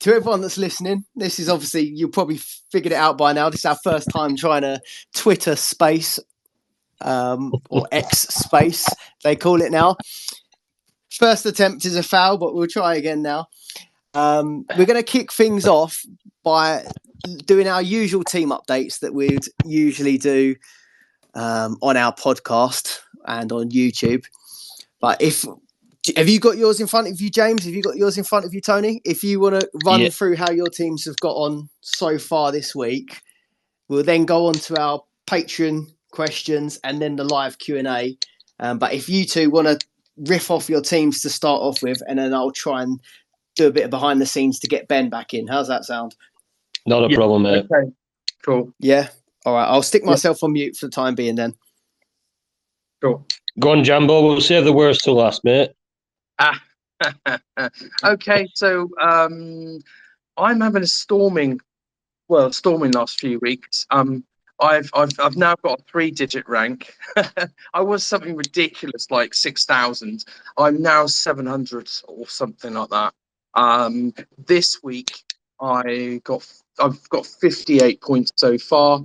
to everyone that's listening, this is obviously, you'll probably figured it out by now. This is our first time trying to Twitter space or X space, they call it now. First attempt is a foul, but we'll try again now. We're going to kick things off by doing our usual team updates that we'd usually do on our podcast and on YouTube. But have you got yours in front of you, James? Have you got yours in front of you, Tony? If you want to run through how your teams have got on so far this week, we'll then go on to our Patreon questions and then the live Q&A. But if you two want to riff off your teams to start off with, and then I'll try and do a bit of behind the scenes to get Ben back in. How's that sound? Not a problem, mate. Okay. Cool. Yeah. All right. I'll stick myself on mute for the time being then. Cool. Go on, Jambo. We'll save the worst till last, mate. Okay. So I'm having a storming last few weeks. I've now got a 3-digit rank. I was something ridiculous like 6,000. I'm now 700 or something like that. This week I've got 58 points so far.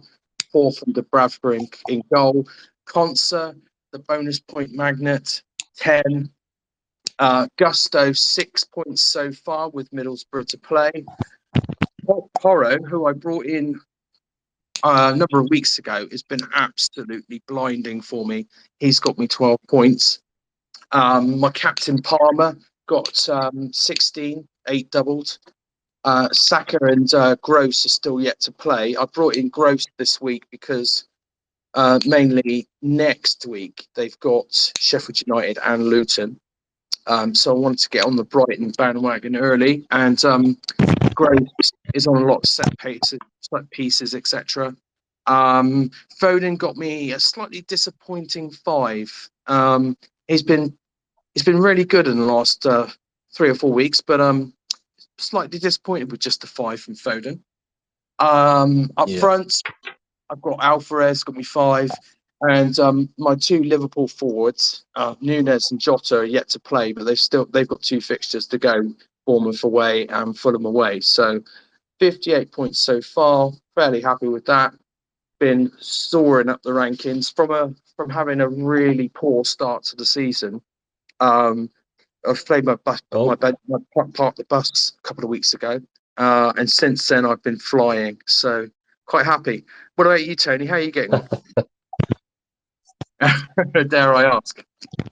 4 from Dubravka in goal. Conser, the bonus point magnet, 10. Gusto, 6 points so far with Middlesbrough to play. Porro, who I brought in a number of weeks ago, has been absolutely blinding for me. He's got me 12 points. My captain Palmer got 16, 8 doubled. Saka and Gross are still yet to play. I brought in Gross this week because mainly next week they've got Sheffield United and Luton. So I wanted to get on the Brighton bandwagon early, and Gross is on a lot of set pieces, etc. Foden got me a slightly disappointing 5. He's been really good in the last 3 or 4 weeks, but slightly disappointed with just a 5 from Foden. Up front, I've got Alvarez, got me 5, and my 2 Liverpool forwards, Nunes and Jota, are yet to play, but they've got 2 fixtures to go: Bournemouth away and Fulham away. So 58 points so far. Fairly happy with that. Been soaring up the rankings from having a really poor start to the season. I've played my part of the bus a couple of weeks ago, and since then I've been flying. So quite happy. What about you, Tony? How are you getting on? Dare I ask?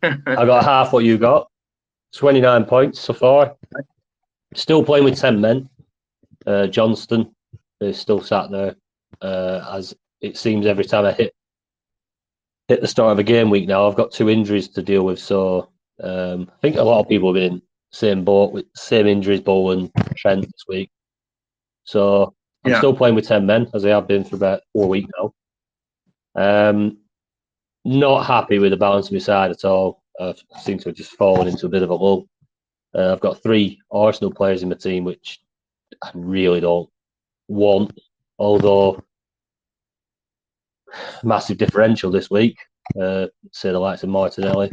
I got half what you got. 29 points so far. Still playing with 10 men. Johnston is still sat there, as it seems every time I hit the start of a game week now. I've got 2 injuries to deal with, so I think a lot of people have been in the same boat with same injuries, Bowen, Trent this week. So I'm still playing with 10 men, as I have been for about 4 weeks now. Not happy with the balance of my side at all. I seem to have just fallen into a bit of a lull. I've got 3 Arsenal players in my team, which I really don't want, although massive differential this week. Say the likes of Martinelli.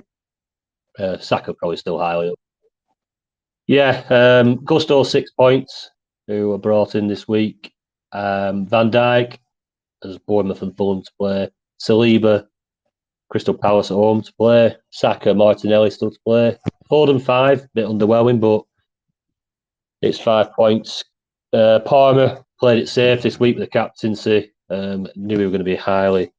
Saka probably still highly up. Gusto 6 points, who were brought in this week. Van Dijk, as Bournemouth and Fulham to play. Saliba, Crystal Palace at home to play. Saka, Martinelli still to play. Foden 5, bit underwhelming, but it's 5 points. Palmer played it safe this week with the captaincy. Knew he was going to be highly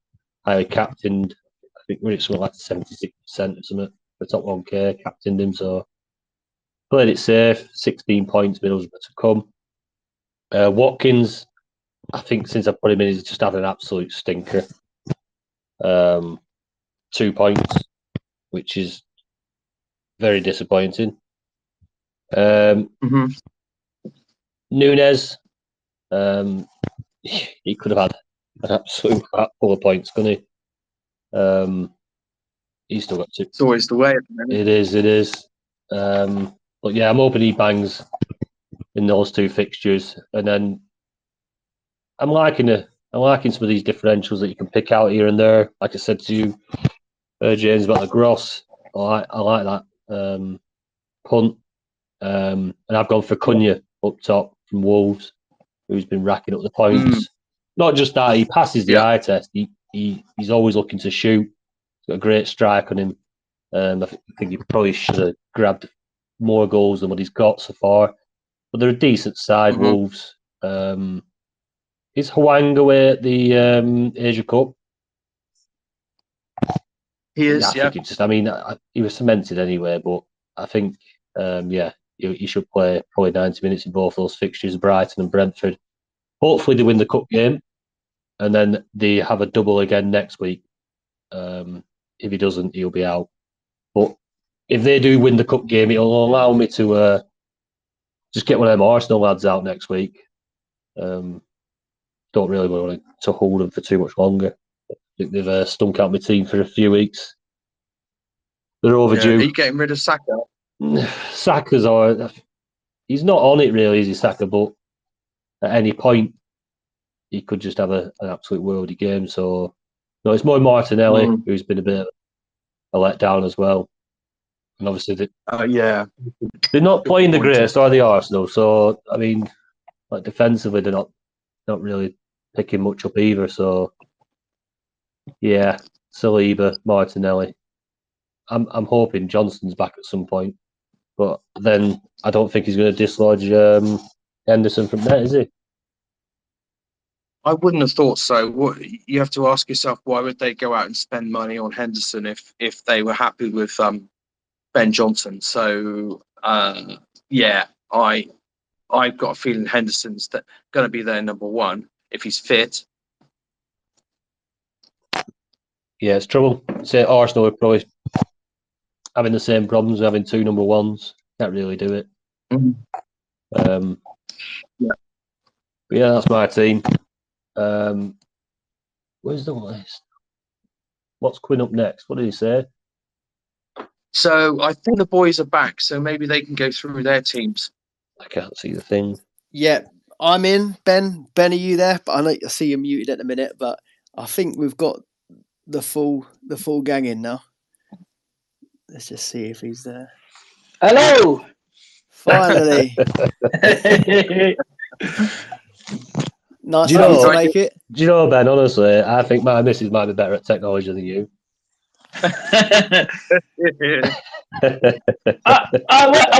captained. I think we're at something like 76% or something. The top 1K captained him, so played it safe. 16 points, Middlesbrough to come. Watkins, I think since I put him in, he's just had an absolute stinker. 2 points, which is very disappointing. Nunes, he could have had an absolute full of points, couldn't he? He's still got 2. It's always the way. It is. But yeah, I'm hoping he bangs in those 2 fixtures, and then I'm liking some of these differentials that you can pick out here and there. Like I said to you, James, about the Gross. I like that punt, and I've gone for Cunha up top from Wolves, who's been racking up the points. Not just that, he passes the eye test. He's always looking to shoot. He's got a great strike on him. I think he probably should have grabbed more goals than what he's got so far. But they're a decent side, Wolves. Is Hwang away at the Asia Cup? He is, I think he was cemented anyway, but I think, he should play probably 90 minutes in both those fixtures, Brighton and Brentford. Hopefully they win the cup game, and then they have a double again next week. If he doesn't, he'll be out. But if they do win the cup game, it'll allow me to just get one of them Arsenal lads out next week. Don't really want to hold them for too much longer. I think they've stunk out my team for a few weeks. They're overdue. Are you getting rid of Saka? He's not on it really, is he, Saka? But at any point, he could just have an absolute worldy game. So, no, it's more Martinelli who's been a bit of a letdown as well. And obviously, they're not playing the greatest, are they, Arsenal? So, I mean, like defensively, they're not really picking much up either. So, yeah, Saliba, Martinelli. I'm hoping Johnston's back at some point, but then I don't think he's going to dislodge Henderson from there, is he? I wouldn't have thought so. You have to ask yourself, why would they go out and spend money on Henderson if they were happy with Ben Johnson? So I've got a feeling Henderson's going to be their number one if he's fit. Yeah, it's trouble. Say Arsenal are probably having the same problems, having two number ones. Can't really do it. But yeah, that's my team. Where's the list? What's coming up next? What did he say? So I think the boys are back, so maybe they can go through their teams. I can't see the thing. Yeah, I'm in. Ben, are you there? But I see you're muted at the minute, but I think we've got the full gang in now. Let's just see if he's there. Hello. Finally. Nice to make it. Do you know, Ben, honestly, I think my missus might be better at technology than you. I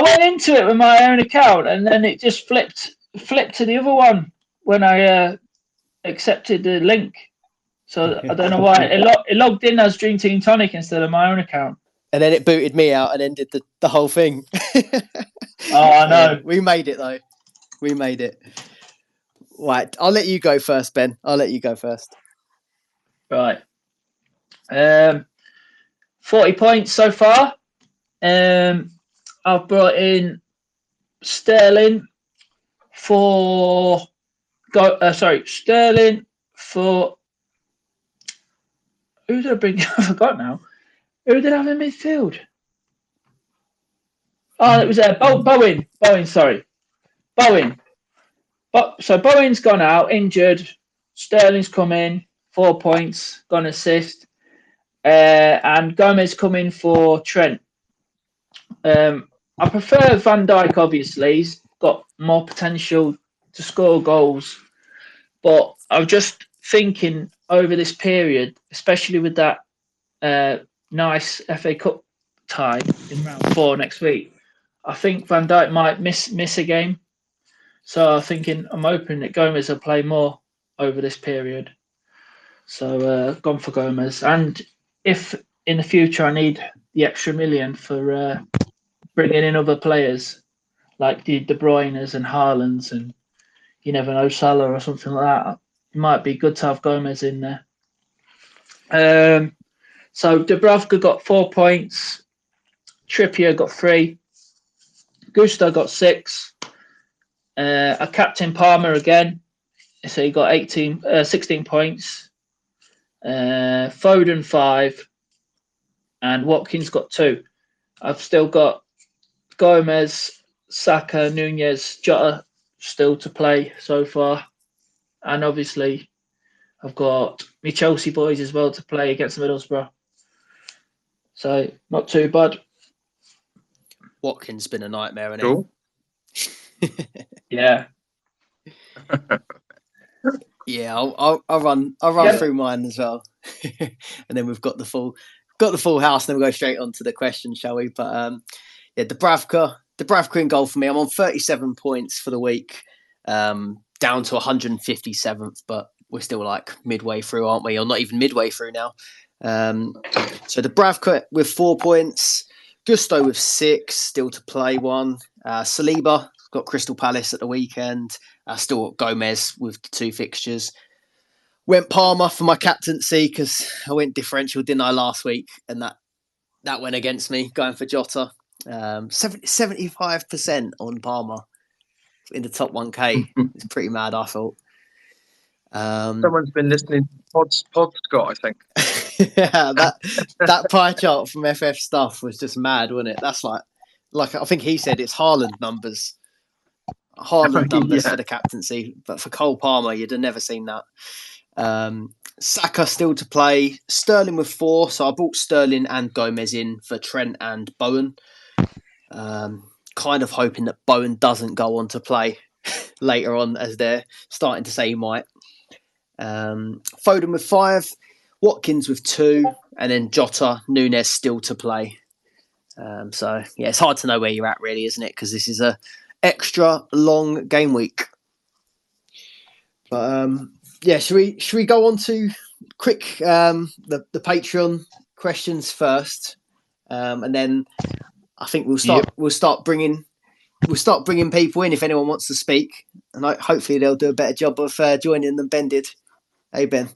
went into it with my own account, and then it just flipped to the other one when I accepted the link. So I don't know why it logged in as Dream Team Tonic instead of my own account. And then it booted me out and ended the whole thing. Oh, I know. We made it though. We made it. Right, I'll let you go first, Ben. I'll let you go first. Right. 40 points so far. I've brought in Sterling for Sterling for who did I bring? I forgot now. Who did I have in midfield? Oh, it was Bowen. Sorry, Bowen. So Bowen's gone out, injured. Sterling's come in, 4 points, got an assist. And Gomez come in for Trent. I prefer Van Dijk, obviously. He's got more potential to score goals. But I'm just thinking over this period, especially with that nice FA Cup tie in round 4 next week, I think Van Dijk might miss a game. So I'm hoping that Gomez will play more over this period. So gone for Gomez. And if in the future I need the extra million for bringing in other players like the De Bruyne's and Haaland's and you never know, Salah or something like that, it might be good to have Gomez in there. So Dubravka got 4 points, Trippier got 3, Gusto got 6, a captain Palmer again, so he got 16 points, Foden 5, and Watkins got 2. I've still got Gomez, Saka, Nunez, Jota still to play so far. And obviously, I've got my Chelsea boys as well to play against Middlesbrough. So, not too bad. Watkins been a nightmare, hasn't Cool. Yeah. Yeah, I'll run through mine as well, and then we've got the full house. And then we'll go straight on to the question, shall we? But yeah, Dubravka in goal for me. I'm on 37 points for the week, down to 157th, but we're still like midway through, aren't we? Or not even midway through now. So Dubravka with 4 points, Gusto with 6, still to play 1. Saliba got Crystal Palace at the weekend. Still got Gomez with the 2 fixtures. Went Palmer for my captaincy because I went differential, didn't I, last week? And that went against me, going for Jota. 75% on Palmer in the top 1K. It's pretty mad, I thought. Someone's been listening to Pod Scott, I think. Yeah, that pie chart from FF Stuff was just mad, wasn't it? That's like I think he said it's Haaland numbers. Haaland numbers for the captaincy, but for Cole Palmer, you'd have never seen that. Saka still to play. Sterling with 4, so I brought Sterling and Gomez in for Trent and Bowen. Kind of hoping that Bowen doesn't go on to play later on, as they're starting to say he might. Foden with 5, Watkins with 2, and then Jota, Nunes still to play. So yeah, it's hard to know where you're at, really, isn't it? Because this is a extra long game week. But yeah, should we go on to quick the Patreon questions first, and then I think we'll start bringing people in if anyone wants to speak, and hopefully they'll do a better job of joining than Ben did. Hey, Ben.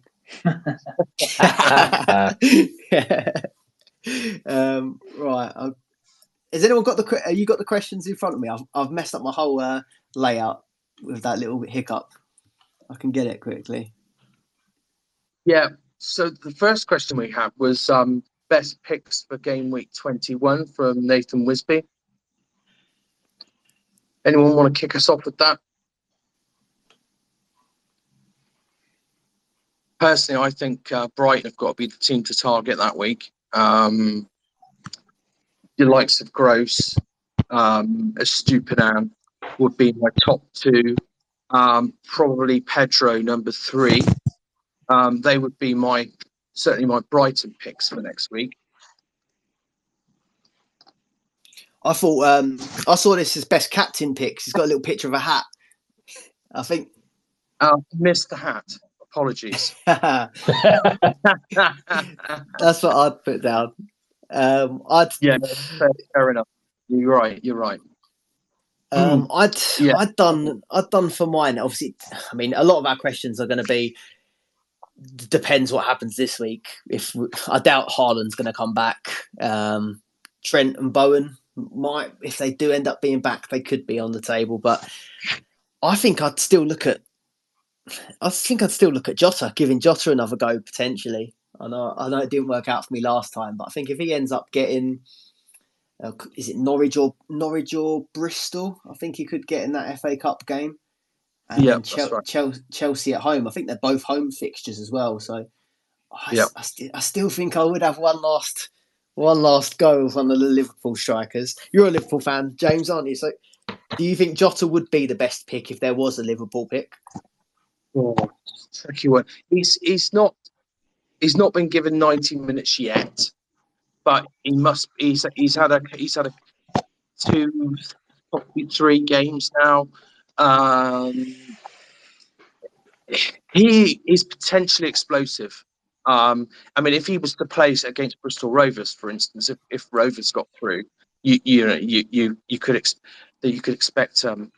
Right. Has anyone got you got the questions in front of me? I've messed up my whole layout with that little hiccup. I can get it quickly. Yeah. So the first question we had was best picks for game week 21 from Nathan Wisby. Anyone want to kick us off with that? Personally, I think Brighton have got to be the team to target that week. The likes of Gross, Estupiñán would be my top 2. Probably Pedro number 3. They would be certainly my Brighton picks for next week. I thought I saw this as best captain picks. He's got a little picture of a hat. I think missed the hat. Apologies. That's what I'd put down. Fair enough. You're right. I'd done for mine. Obviously, I mean, a lot of our questions are going to be depends what happens this week. I doubt Haaland's going to come back. Trent and Bowen might, if they do end up being back, they could be on the table. But I think I'd still look at Jota, giving Jota another go potentially. I know it didn't work out for me last time, but I think if he ends up getting, is it Norwich or Bristol? I think he could get in that FA Cup game. And then Chelsea at home. I think they're both home fixtures as well. So I still think I would have one last go with one of the Liverpool strikers. You're a Liverpool fan, James, aren't you? So do you think Jota would be the best pick if there was a Liverpool pick? Oh, tricky one. He's not been given 90 minutes yet, but he must. He's had a 2, probably 3 games now. He is potentially explosive. I mean, if he was to play against Bristol Rovers, for instance, if Rovers got through, you could expect a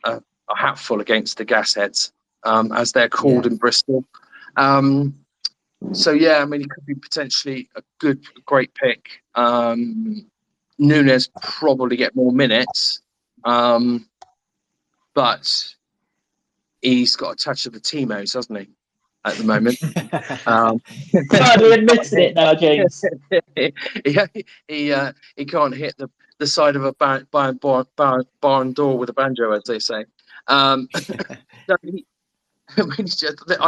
hatful against the Gasheads, as they're called in Bristol. So yeah, I mean, he could be potentially a great pick. Nunes probably get more minutes, but he's got a touch of the Timos, hasn't he, at the moment? Hardly admitted it now, James. He can't hit the side of a barn door with a banjo, as they say. I've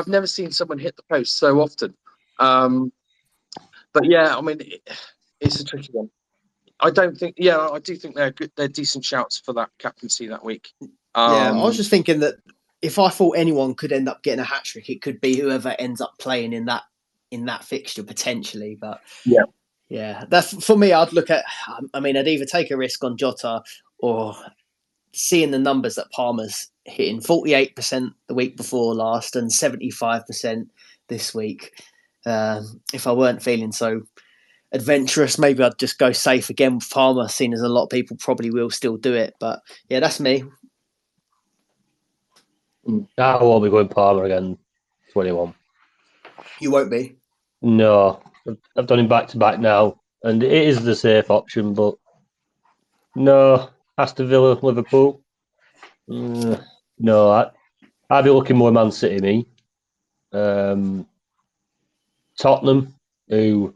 never seen someone hit the post so often. But yeah, I mean, it's a tricky one. I do think they're good. They're decent shouts for that captaincy that week. I was just thinking that if I thought anyone could end up getting a hat trick, it could be whoever ends up playing in that fixture potentially. But yeah, that's for me. I'd look at. I mean, I'd either take a risk on Jota or seeing the numbers that Palmer's hitting 48% the week before last and 75% this week. If I weren't feeling so adventurous, maybe I'd just go safe again with Palmer, seeing as a lot of people probably will still do it. But yeah, that's me. I won't be going Palmer again. 21. You won't be. No, I've done him back to back now, and it is the safe option. But no, Aston Villa, Liverpool. No, I'd be looking more Man City. Me, Tottenham, who,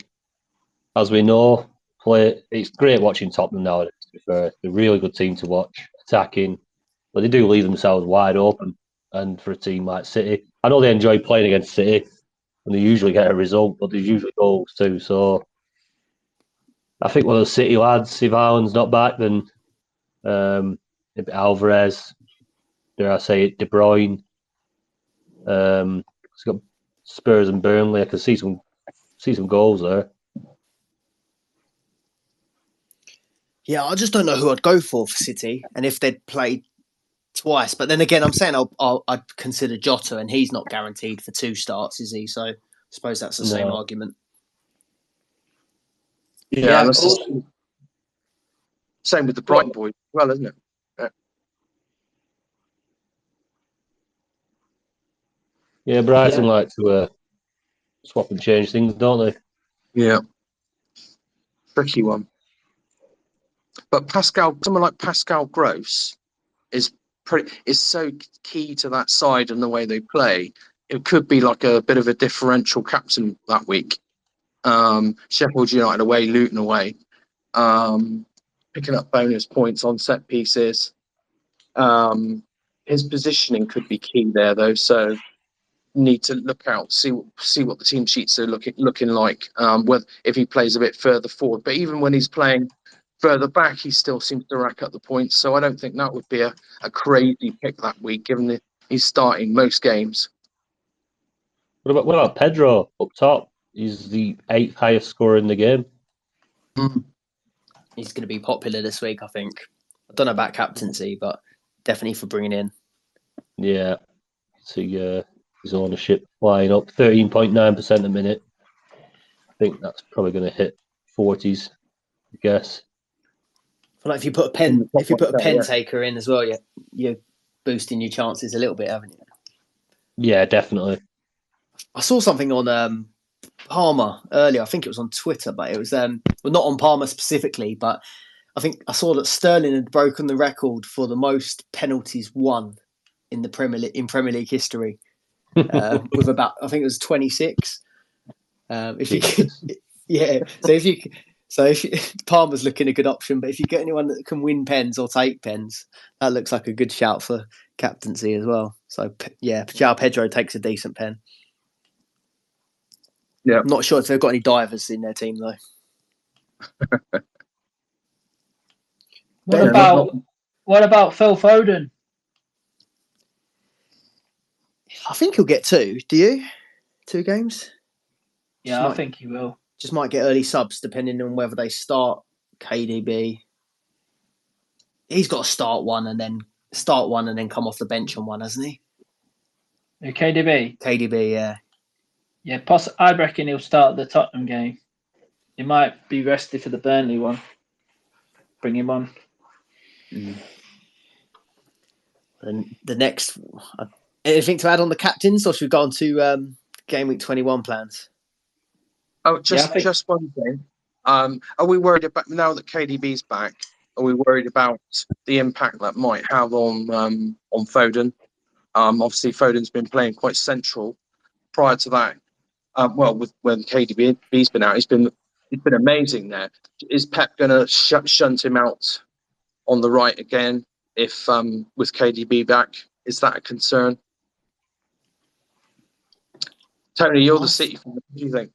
as we know, play. It's great watching Tottenham nowadays. To be fair, they're a really good team to watch, attacking, but they do leave themselves wide open. And for a team like City, I know they enjoy playing against City, and they usually get a result, but there's usually goals too. So I think one of the City lads, if Haaland's not back, then maybe Alvarez, dare I say it, De Bruyne. It's got Spurs and Burnley. I can see some goals there. Yeah, I just don't know who I'd go for City, and if they'd played twice. But then again, I'm saying I'd consider Jota, and he's not guaranteed for 2 starts, is he? So I suppose that's the same argument. Yeah, that's the same with the Brighton boys as well, isn't it? Yeah, Brighton like to swap and change things, don't they? Yeah. Tricky one. But someone like Pascal Gross is so key to that side and the way they play. It could be like a bit of a differential captain that week. Sheffield United away, Luton away, picking up bonus points on set pieces. His positioning could be key there, though. So need to look out, see what the team sheets are looking like. Whether if he plays a bit further forward, but even when he's playing further back, he still seems to rack up the points. So I don't think that would be a crazy pick that week, given that he's starting most games. What about Pedro up top? He's the 8th highest scorer in the game. He's going to be popular this week, I think. I don't know about captaincy, but definitely for bringing in. Yeah, see his ownership flying up 13.9% a minute. I think that's probably going to hit 40s, I guess. I feel like if you put a pen taker in as well, you're boosting your chances a little bit, haven't you? Yeah, definitely. I saw something on Palmer earlier. I think it was on Twitter, but it was not on Palmer specifically. But I think I saw that Sterling had broken the record for the most penalties won in the Premier League history, with about, I think it was 26. So if Palmer's looking a good option, but if you get anyone that can win pens or take pens, that looks like a good shout for captaincy as well. So yeah, João Pedro takes a decent pen. Yeah, I'm not sure if they've got any divers in their team though. What about Phil Foden? I think he'll get 2. Do you? 2 games? Yeah, I think he will. Just might get early subs depending on whether they start KDB. He's got to start one and then come off the bench on one, hasn't he? KDB? KDB, yeah. Yeah, I reckon he'll start the Tottenham game. He might be rested for the Burnley one. Bring him on. And the next... anything to add on the captains, or should we go on to Game Week 21 plans? Oh, just one thing. Are we worried about, now that KDB's back, are we worried about the impact that might have on Foden? Obviously, Foden's been playing quite central. Prior to that, when KDB's been out, he's been amazing there. Is Pep going to shunt him out on the right again if with KDB back? Is that a concern? Tony, you're the City fan. What do you think?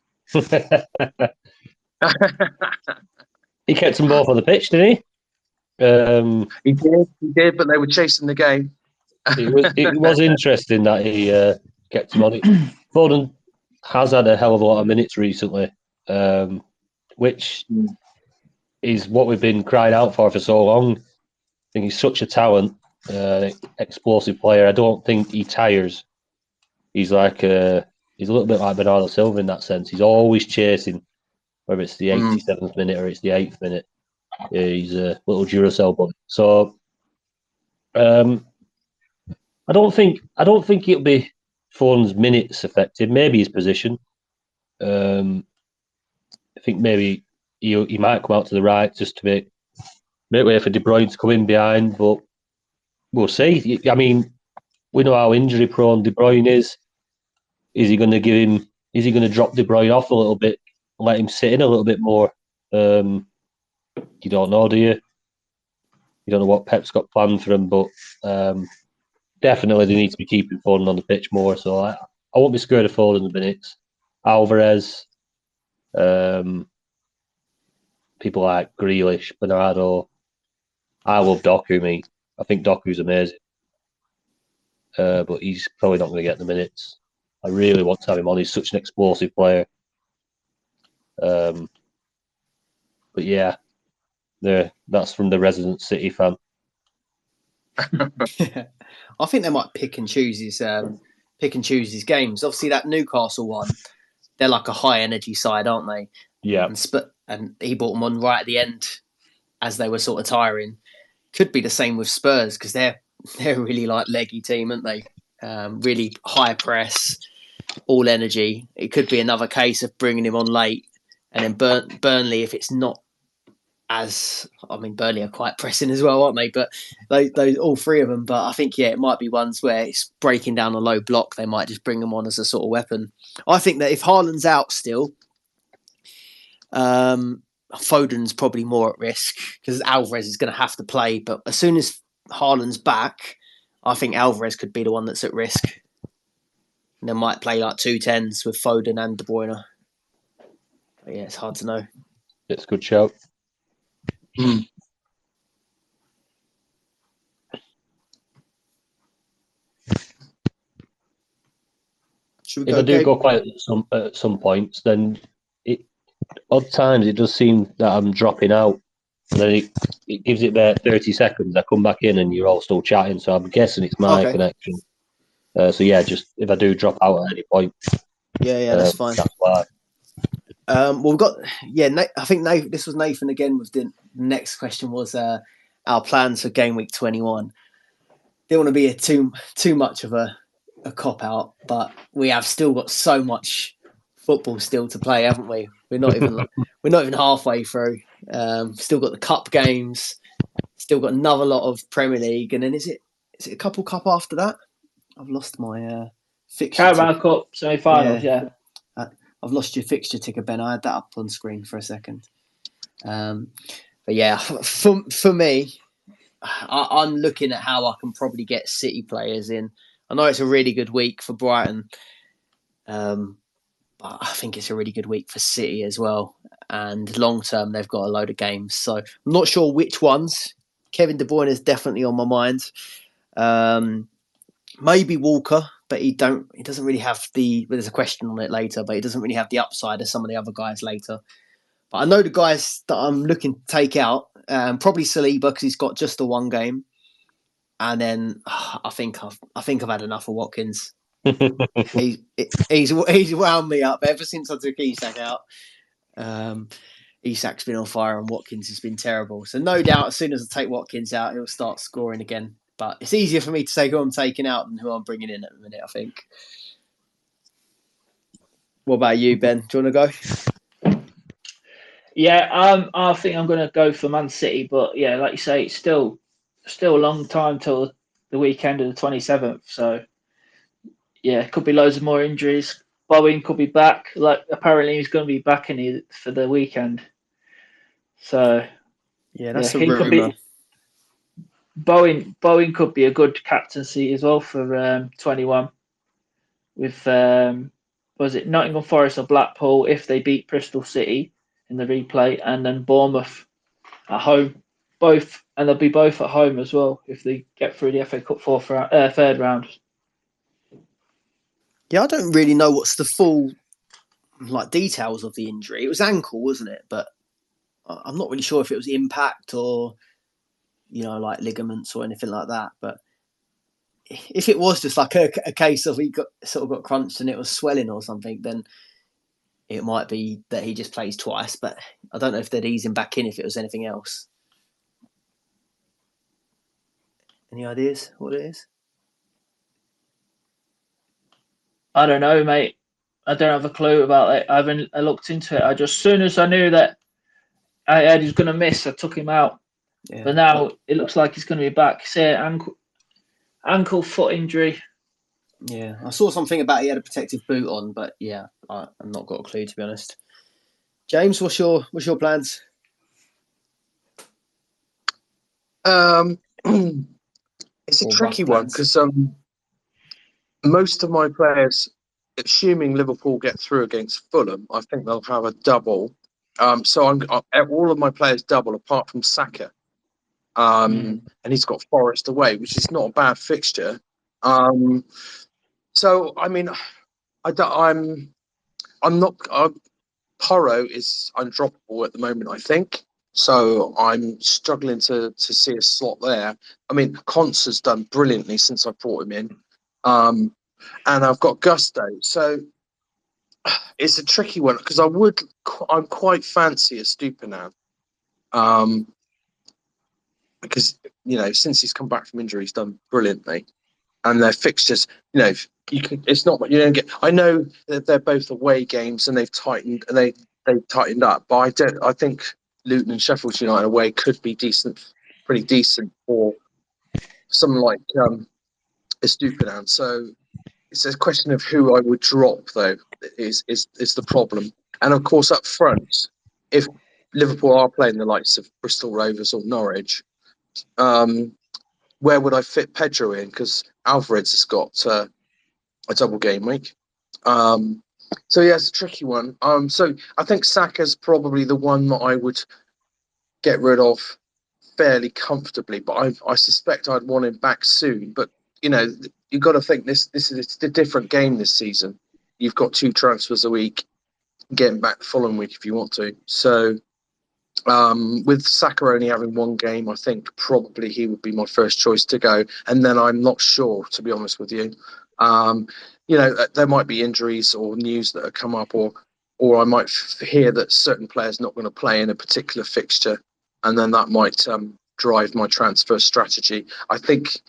He kept them both on the pitch, didn't he? He did, but they were chasing the game. It was interesting that he kept him on it. Foden has had a hell of a lot of minutes recently, which is what we've been crying out for so long. I think he's such a talent, explosive player. I don't think he tires. He's like he's a little bit like Bernardo Silva in that sense. He's always chasing, whether it's the 87th minute or it's the 8th minute. Yeah, he's a little Duracell body. So I don't think it'll be Foden's minutes affected. Maybe his position. I think maybe he might come out to the right just to make way for De Bruyne to come in behind, but we'll see. I mean, we know how injury prone De Bruyne is. Is he going to give him? Is he going to drop De Bruyne off a little bit, let him sit in a little bit more? You don't know, do you? You don't know what Pep's got planned for him, but definitely they need to be keeping Foden on the pitch more. So I won't be scared of Foden in the minutes. Alvarez, people like Grealish, Bernardo. I love Doku, mate. I think Doku's amazing. But he's probably not going to get the minutes. I really want to have him on. He's such an explosive player. But yeah, that's from the resident City fan. I think they might pick and choose his games. Obviously, that Newcastle one, they're like a high energy side, aren't they? Yeah. And he brought them on right at the end as they were sort of tiring. Could be the same with Spurs because they're really like leggy team, aren't they? Really high press, all energy. It could be another case of bringing him on late, and then Burnley, if it's not Burnley are quite pressing as well, aren't they? But those all three of them. But I think it might be ones where it's breaking down a low block. They might just bring them on as a sort of weapon. I think that if Haaland's out still, Foden's probably more at risk because Alvarez is going to have to play. But as soon as Haaland's back, I think Alvarez could be the one that's at risk. And they might play like 2-10s with Foden and De Bruyne. But yeah, it's hard to know. It's a good shout. If I do go quiet at some points, then odd times it does seem that I'm dropping out. And then it gives it about 30 seconds. I come back in and you're all still chatting. So I'm guessing it's my connection. So yeah, just if I do drop out at any point. Yeah, that's fine. That's why. Well, we've got I think this was Nathan again. With the next question was our plans for Gameweek 21. Didn't want to be too much of a cop out, but we have still got so much football still to play, haven't we? We're not even halfway through. Still got the cup games. Still got another lot of Premier League, and then is it a couple cup after that? I've lost my fixture. Carabao Cup semi-finals, yeah. I've lost your fixture ticker, Ben. I had that up on screen for a second. But yeah, for me, I'm looking at how I can probably get City players in. I know it's a really good week for Brighton, but I think it's a really good week for City as well. And long term, they've got a load of games. So I'm not sure which ones. Kevin De Bruyne is definitely on my mind. Maybe Walker, but he doesn't really have there's a question on it later, but he doesn't really have the upside of some of the other guys later. But I know the guys that I'm looking to take out, probably Saliba because he's got just the one game. And then I think I've had enough of Watkins. he's wound me up ever since I took Isak out. Isak's been on fire and Watkins has been terrible. So no doubt as soon as I take Watkins out, he'll start scoring again. But it's easier for me to say who I'm taking out than who I'm bringing in at the minute, I think. What about you, Ben? Do you want to go? Yeah, I think I'm going to go for Man City. But yeah, like you say, it's still a long time till the weekend of the 27th. So yeah, could be loads of more injuries. Bowen could be back. Like apparently he's going to be back for the weekend. So yeah, that's a rumor. Bowen could be a good captaincy as well for 21 with was it Nottingham Forest or Blackpool if they beat Bristol City in the replay, and then Bournemouth at home. both, and they'll be both at home as well if they get through the FA Cup third round. Yeah, I don't really know what's the full details of the injury. It was ankle, wasn't it? But I'm not really sure if it was impact or ligaments or anything like that. But if it was just like a case of he got crunched and it was swelling or something, then it might be that he just plays twice. But I don't know if they'd ease him back in if it was anything else. Any ideas what it is? I don't know, mate. I don't have a clue about it. I haven't looked into it. As soon as I knew that I heard he's going to miss, I took him out. Yeah. But now it looks like he's going to be back. Say ankle foot injury. Yeah, I saw something about he had a protective boot on, but yeah, I've not got a clue, to be honest. James, what's your plans? It's a tricky one because most of my players, assuming Liverpool get through against Fulham, I think they'll have a double. So all of my players double apart from Saka, and he's got Forest away, which is not a bad fixture. So I mean, I'm not. Porro is undroppable at the moment, I think. So I'm struggling to see a slot there. I mean, Concer's done brilliantly since I brought him in, and I've got Gusto. So it's a tricky one because I'm quite fancy a Stupinan, because since he's come back from injury, he's done brilliantly, and their fixtures, it's not you don't get. I know that they're both away games and they've tightened up, but I think Luton and Sheffield United away could be pretty decent for someone like Estupiñán. So it's a question of who I would drop, though, is the problem. And of course, up front, if Liverpool are playing the likes of Bristol Rovers or Norwich, where would I fit Pedro in? Because Alvarez has got a double game week. So yeah, it's a tricky one. So I think Saka's probably the one that I would get rid of fairly comfortably, but I suspect I'd want him back soon. But you've got to think it's a different game this season. You've got 2 transfers a week, getting back the following week if you want to. So with Saka only having 1 game, I think probably he would be my first choice to go. And then I'm not sure, to be honest with you. There might be injuries or news that have come up, or I might hear that certain players not going to play in a particular fixture, and then that might drive my transfer strategy. I think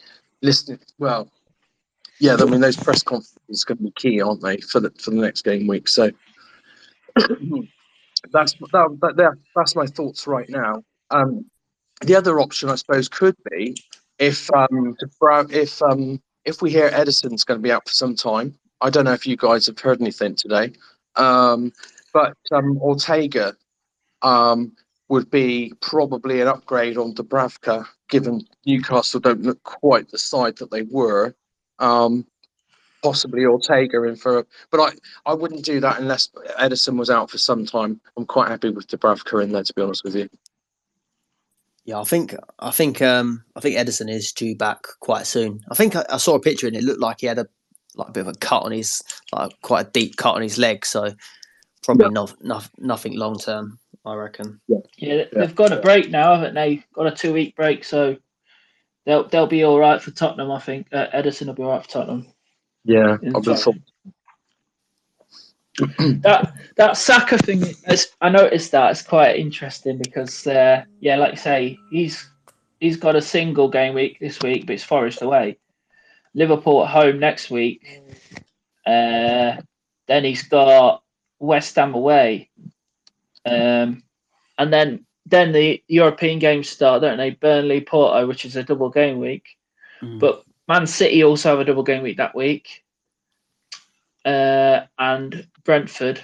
those press conferences are going to be key, aren't they, for the next game week? So that's my thoughts right now. The other option, I suppose, could be if we hear Edison's going to be out for some time. I don't know if you guys have heard anything today, but Ortega would be probably an upgrade on Dubravka, given Newcastle don't look quite the side that they were. Possibly Ortega in for, but I wouldn't do that unless Edison was out for some time. I'm quite happy with Dubravka in there, to be honest with you. Yeah, I think Edison is due back quite soon. I think I saw a picture and it looked like he had a bit of a cut on his, quite a deep cut on his leg. So probably nothing long term, I reckon. Yeah, they've got a break now, haven't they? Got a 2-week break, so they'll be all right for Tottenham. I think Edison will be all right for Tottenham. Yeah, I thought. That Saka thing, I noticed that it's quite interesting because like you say, he's got a single game week this week, but it's Forest away, Liverpool at home next week, then he's got West Ham away, and then the European games start, don't they? Burnley, Porto, which is a double game week, but Man City also have a double game week that week. And Brentford.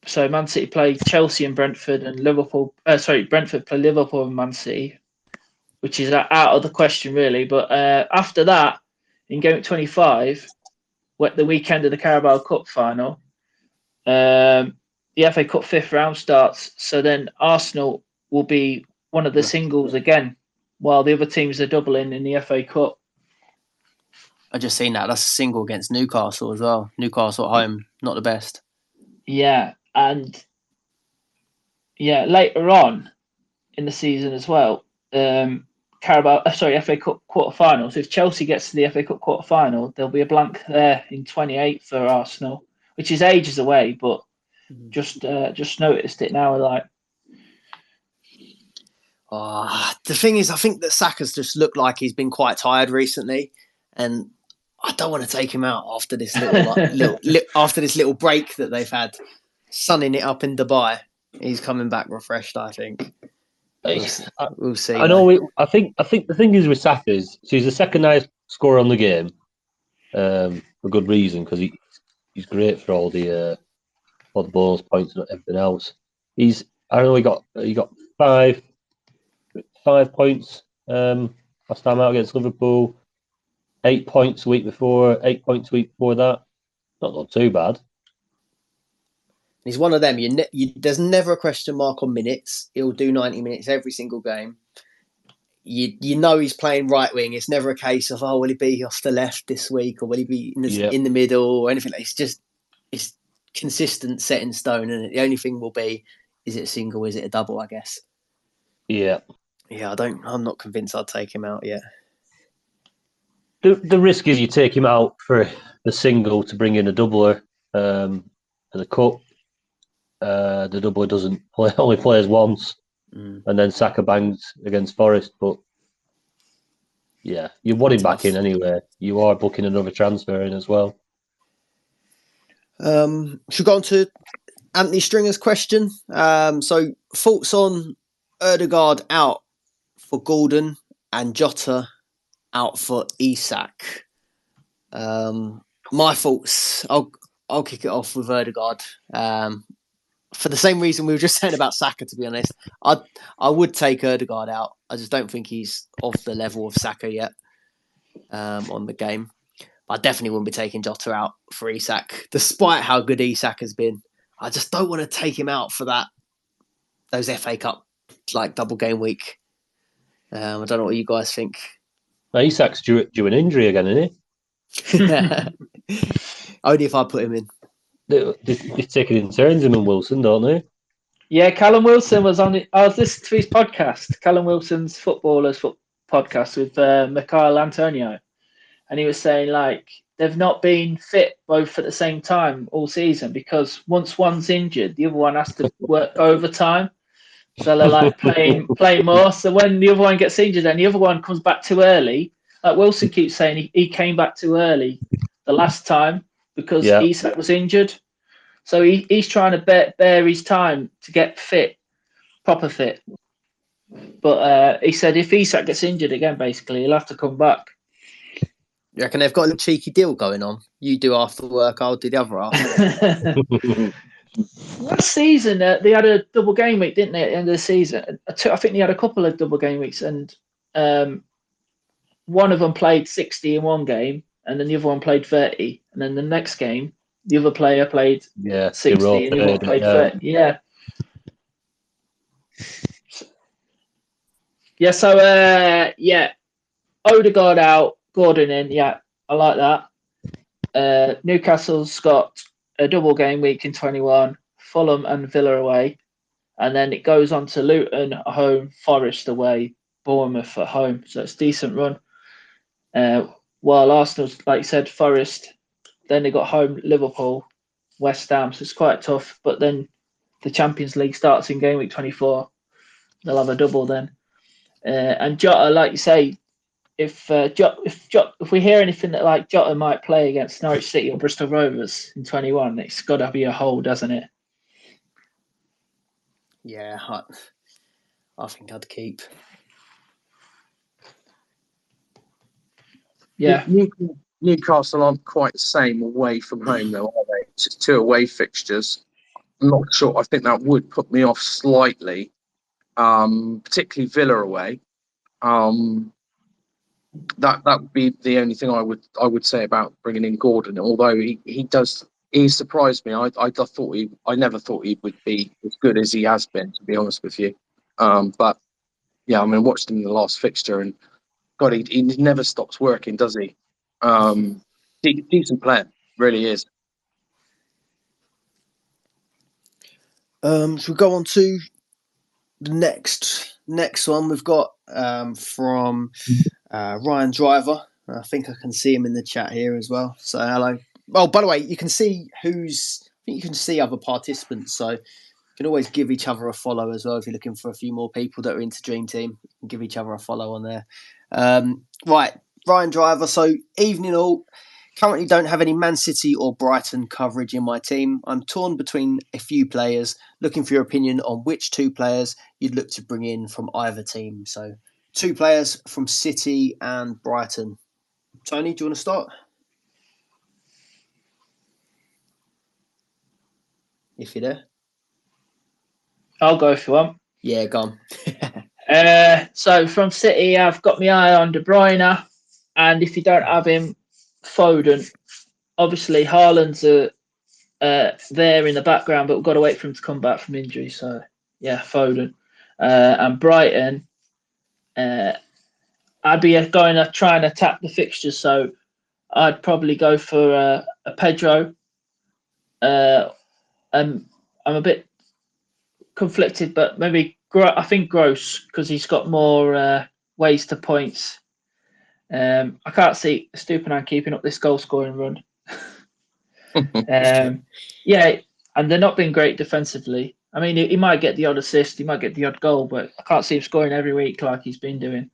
So Man City play Chelsea and Brentford, and Brentford play Liverpool and Man City, which is out of the question really. But after that, in Gameweek 25, the weekend of the Carabao Cup final, the FA Cup 5th round starts. So then Arsenal will be one of the singles again, while the other teams are doubling in the FA Cup. I just seen that. That's a single against Newcastle as well. Newcastle at home, not the best. Yeah, and later on in the season as well, FA Cup quarter-finals. If Chelsea gets to the FA Cup quarter-final, there'll be a blank there in 28 for Arsenal, which is ages away, but just noticed it now. Like, the thing is, I think that Saka's just looked like he's been quite tired recently, and I don't want to take him out after this little break that they've had, sunning it up in Dubai. He's coming back refreshed, I think. We'll see. I know. I think the thing is with Saka is he's the second highest scorer on the game, for good reason, because he's great for all the bonus points and everything else. He got 5 points last time out against Liverpool. 8 points the week before. 8 points the week before that. Not too bad. He's one of them. There's never a question mark on minutes. He'll do 90 minutes every single game. You know he's playing right wing. It's never a case of, will he be off the left this week, or will he be in the middle, or anything. It's consistent, set in stone, and the only thing will be, is it a single, is it a double, I guess. Yeah. Yeah, I'm not convinced I'd take him out yet. The risk is you take him out for the single to bring in a doubler for the cup. The doubler doesn't play, only plays once, and then Saka bangs against Forest. But yeah, you want him back in anyway. You are booking another transfer in as well. Should we go on to Anthony Stringer's question? So thoughts on Ødegaard out for Gordon and Jota out for Isak. My thoughts. I'll kick it off with Ødegaard. For the same reason we were just saying about Saka, to be honest, I would take Ødegaard out. I just don't think he's of the level of Saka yet on the game. I definitely wouldn't be taking Jota out for Isak, despite how good Isak has been. I just don't want to take him out for those FA Cup double game week. I don't know what you guys think. Isak's due an injury again, isn't he? Only if I put him in. They're taking in turns, him and Wilson, don't they? Yeah, Callum Wilson was on it. I was listening to his podcast, Callum Wilson's Footballers podcast with Mikhail Antonio. And he was saying, they've not been fit both at the same time all season, because once one's injured, the other one has to work overtime. So they're playing more. So when the other one gets injured and the other one comes back too early, Wilson keeps saying he came back too early the last time because Isak was injured. So he's trying to bear his time to get fit, proper fit. But he said if Isak gets injured again, basically, he'll have to come back. You reckon they've got a little cheeky deal going on? You do after work, I'll do the other half. Last season, they had a double game week, didn't they, at the end of the season? I think they had a couple of double game weeks, and one of them played 60 in one game, and then the other one played 30. And then the next game, the other player played 60, and the other one played 30. Yeah. Yeah, so, Ødegaard out, Gordon in. Yeah, I like that. Newcastle's got a double game week in 21, Fulham and Villa away, and then it goes on to Luton at home, Forest away, Bournemouth at home. So it's a decent run. While Arsenal's, like you said, Forest, then they got home Liverpool, West Ham, so it's quite tough. But then the Champions League starts in game week 24. They'll have a double then. And Jota, like you say, if we hear anything that Jota might play against Norwich City or Bristol Rovers in 21, it's got to be a hold, doesn't it? Yeah, I think I'd keep. Yeah. Newcastle aren't quite the same away from home, though, are they? It's just 2 away fixtures. I'm not sure. I think that would put me off slightly, particularly Villa away. That would be the only thing I would say about bringing in Gordon. Although he surprised me. I never thought he would be as good as he has been, to be honest with you. But yeah, I mean, I watched him in the last fixture, and God, he never stops working, does he? Decent player, really is. Should we go on to the next one? We've got from Ryan Driver. I think I can see him in the chat here as well. So hello. Oh, by the way, you can see I think you can see other participants. So you can always give each other a follow as well if you're looking for a few more people that are into Dream Team. You can give each other a follow on there. Right, Ryan Driver. So evening all. Currently don't have any Man City or Brighton coverage in my team. I'm torn between a few players, looking for your opinion on which 2 players you'd look to bring in from either team. So 2 players from City and Brighton. Tony, do you want to start? If you're there. I'll go if you want. Yeah, go on. So from City, I've got my eye on De Bruyne, and if you don't have him, Foden. Obviously, Haaland's there in the background, but we've got to wait for him to come back from injury. So, yeah, Foden. And Brighton, I'd be going to try and attack the fixtures. So, I'd probably go for a Pedro. I'm a bit conflicted, but maybe I think Gross, because he's got more ways to points. I can't see Stupinan keeping up this goal scoring run. Yeah, and they're not being great defensively. I mean, he might get the odd assist, he might get the odd goal, but I can't see him scoring every week like he's been doing.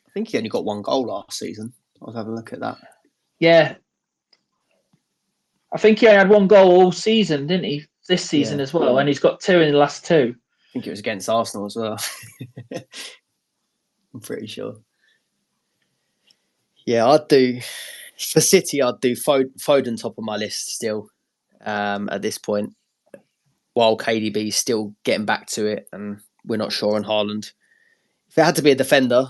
I think he only got 1 goal last season. I was having a look at that. Yeah. I think he had 1 goal all season, didn't he? This season as well, and he's got 2 in the last 2. I think it was against Arsenal as well. I'm pretty sure. Yeah, I'd do... For City, I'd do Foden top of my list still at this point, while KDB is still getting back to it and we're not sure on Haaland. If it had to be a defender,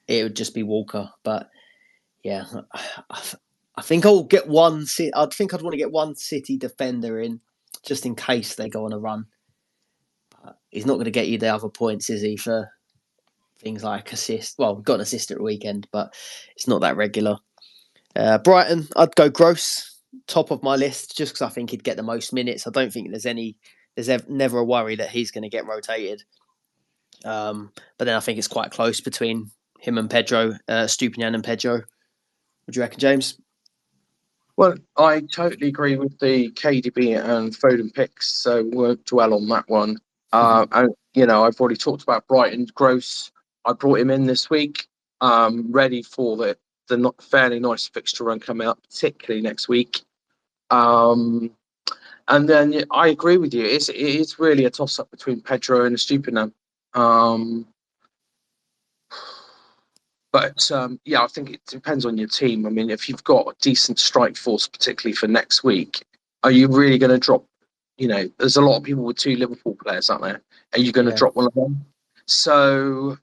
it would just be Walker. But yeah, I think I'll get one. I think I'd want to get one City defender in just in case they go on a run. But he's not going to get you the other points, is he, for things like assist? Well, we've got an assist at the weekend, but it's not that regular. Brighton, I'd go Gross, top of my list, just because I think he'd get the most minutes. I don't think there's never a worry that he's going to get rotated. But then I think it's quite close between him and Pedro, Stupinan and Pedro. What do you reckon, James? Well, I totally agree with the KDB and Foden picks, so won't dwell on that one. And I've already talked about Brighton. Gross, I brought him in this week, ready for the not fairly nice fixture run coming up, particularly next week. And then I agree with you. It's really a toss up between Pedro and Stupinan. But I think it depends on your team. I mean, if you've got a decent strike force, particularly for next week, are you really going to drop? There's a lot of people with 2 Liverpool players, aren't there? Are you going to drop one of them? So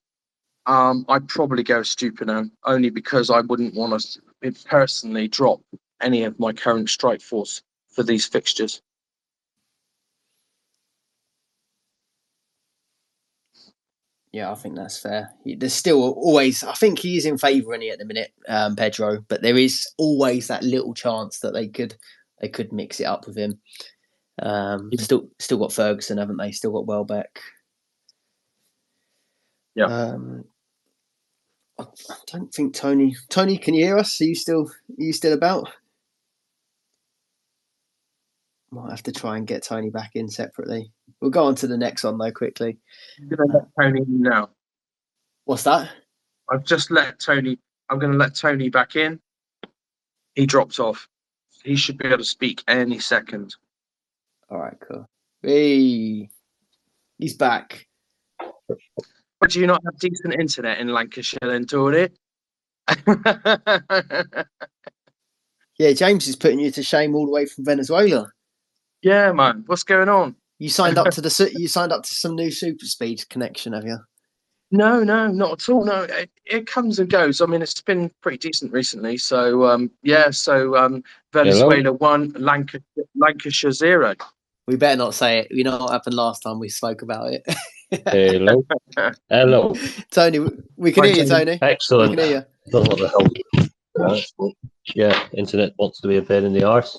I'd probably go Stupinan, only because I wouldn't want to personally drop any of my current strike force for these fixtures. Yeah, I think that's fair. There's still always, I think he is in favour at the minute, Pedro, but there is always that little chance that they could mix it up with him. Still got Ferguson, haven't they? Still got Welbeck. Yeah. I don't think Tony, can you hear us? Are you still about? Might have to try and get Tony back in separately. We'll go on to the next one though quickly. I'm going to let Tony in now. What's that? I'm going to let Tony back in. He dropped off. He should be able to speak any second. All right, cool. Hey, he's back. But do you not have decent internet in Lancashire then, Tony? Yeah, James is putting you to shame all the way from Venezuela. Yeah, man. What's going on? You signed up to some new super speed connection, have you? No, not at all. No, it comes and goes. I mean, it's been pretty decent recently. So Venezuela 1, Lancashire 0. We better not say it. You know what happened last time we spoke about it. Hello. Hello. Tony, we can hear you, Tony. Excellent. We can hear you. Don't know what the hell. Yeah, internet wants to be a pain in the arse.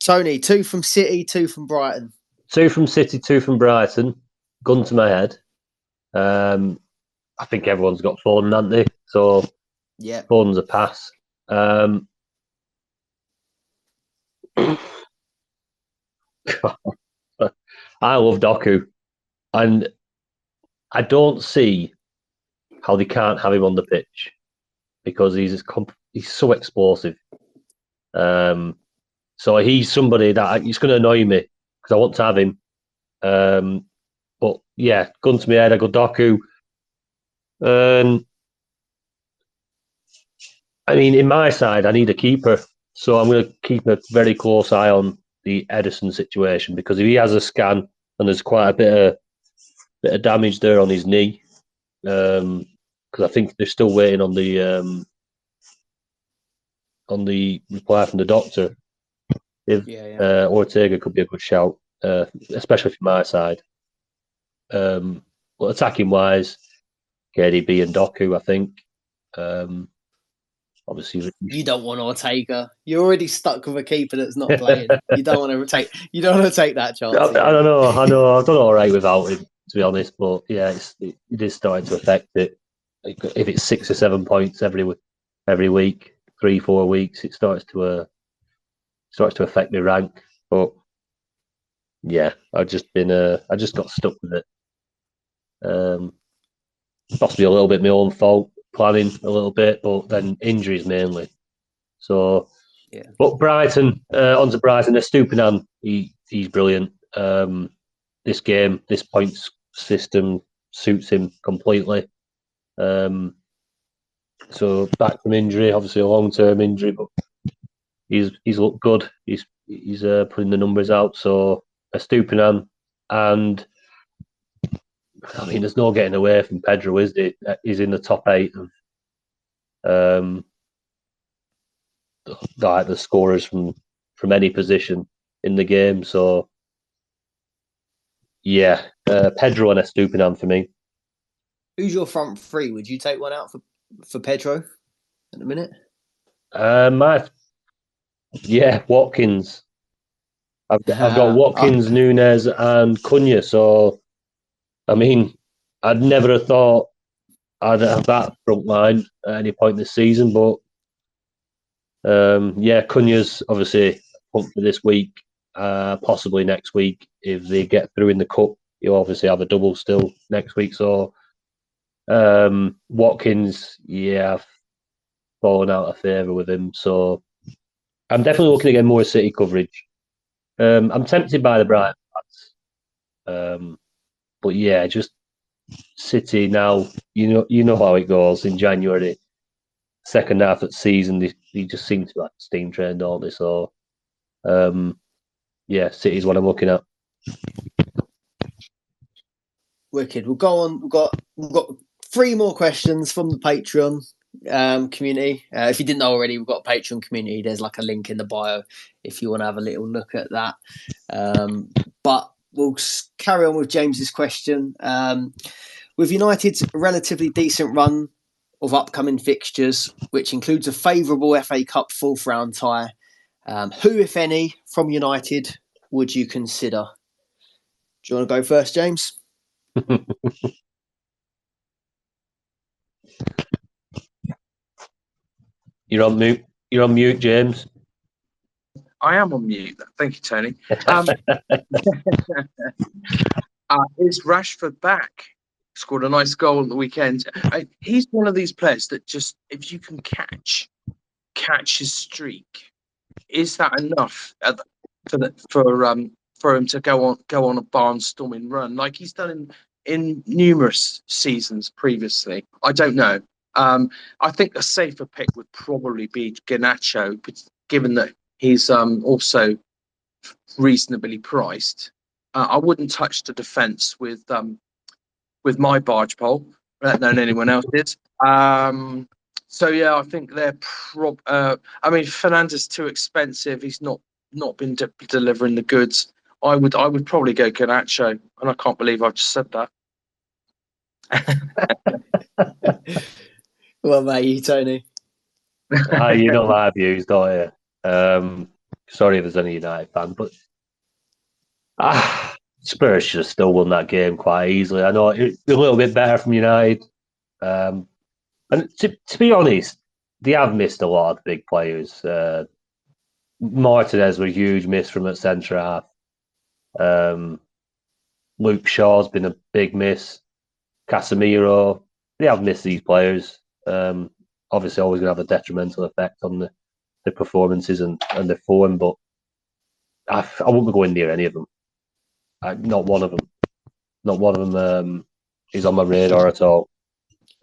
Tony, 2 from City, 2 from Brighton. 2 from City, 2 from Brighton. Gun to my head. I think everyone's got Foden, haven't they? So yeah, Foden's a pass. I love Doku, and I don't see how they can't have him on the pitch because he's so explosive. So he's somebody that it's going to annoy me because I want to have him. But yeah, gun to my head, I go Doku. I mean, in my side, I need a keeper, so I'm going to keep a very close eye on the Edison situation because if he has a scan and there's quite a bit of damage there on his knee, because I think they're still waiting on the reply from the doctor. Ortega could be a good shout, especially from my side. But attacking wise, KDB and Doku, I think. Obviously, you don't want Ortega. You're already stuck with a keeper that's not playing. You don't want to take. You don't want to take that chance. I don't know. I've done all right without him, to be honest. But yeah, it is starting to affect it. If it's 6 or 7 points every week, 3-4 weeks, it starts to affect my rank. But yeah, I just got stuck with it. Possibly a little bit my own fault, planning a little bit, but then injuries mainly. So, yeah. But Brighton, onto Brighton, Estupiñán, he's brilliant. This game, this points system suits him completely. So back from injury, obviously a long-term injury, but he's looked good. He's putting the numbers out. So Estupiñán, and I mean, there's no getting away from Pedro, is there? He's in the top 8 of the scorers from any position in the game. So yeah, Pedro and Estupiñán for me. Who's your front 3? Would you take one out for Pedro at the minute? Watkins. I've got Watkins, Núñez, and Cunha. So I mean, I'd never have thought I'd have that front line at any point this season, but Cunha's obviously pumped for this week, possibly next week if they get through in the cup. You'll obviously have a double still next week. So Watkins, I've fallen out of favour with him. So I'm definitely looking to get more City coverage. I'm tempted by the Brighton fans. But yeah, just City now. You know how it goes in January. Second half of the season, they just seem to have steam train, don't they? So, City's what I'm looking at. Wicked. We'll go on. We've got 3 more questions from the Patreon community. If you didn't know already, we've got a Patreon community. There's like a link in the bio if you want to have a little look at that. But we'll carry on with James's question. With United's relatively decent run of upcoming fixtures, which includes a favourable FA Cup 4th round tie, who, if any, from United would you consider? Do you want to go first, James? You're on mute. You're on mute, James. I am on mute. Thank you, Tony. Is Rashford back? Scored a nice goal at the weekend. He's one of these players that just, if you can catch his streak, is that enough for him to go on a barnstorming run like he's done in numerous seasons previously? I don't know. I think a safer pick would probably be Garnacho, given that he's also reasonably priced. I wouldn't touch the defence with my barge pole, let alone anyone else's. So yeah, I think they're Fernandes too expensive. He's not delivering the goods, I would probably go Garnacho, and I can't believe I just said that. What about you, Tony? You know my views, don't you? Sorry if there's any United fan, but Spurs should have still won that game quite easily. I know it's a little bit better from United. And to be honest, they have missed a lot of big players. Martinez was a huge miss from at centre half. Luke Shaw's been a big miss. Casemiro, they have missed these players. Obviously, always going to have a detrimental effect on the performances and the form, but I won't be going near any of them. Not one of them. Not one of them is on my radar at all.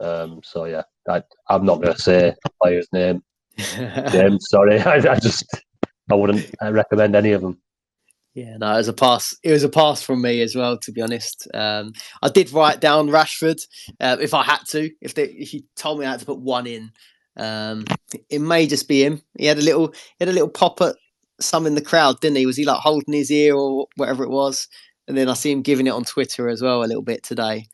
So yeah, I'm not going to say the player's name. James, sorry, I wouldn't recommend any of them. Yeah, no, it was a pass. It was a pass from me as well, to be honest. I did write down Rashford if I had to. If you told me I had to put one in, it may just be him. He had a little pop at some in the crowd, didn't he? Was he like holding his ear or whatever it was? And then I see him giving it on Twitter as well a little bit today.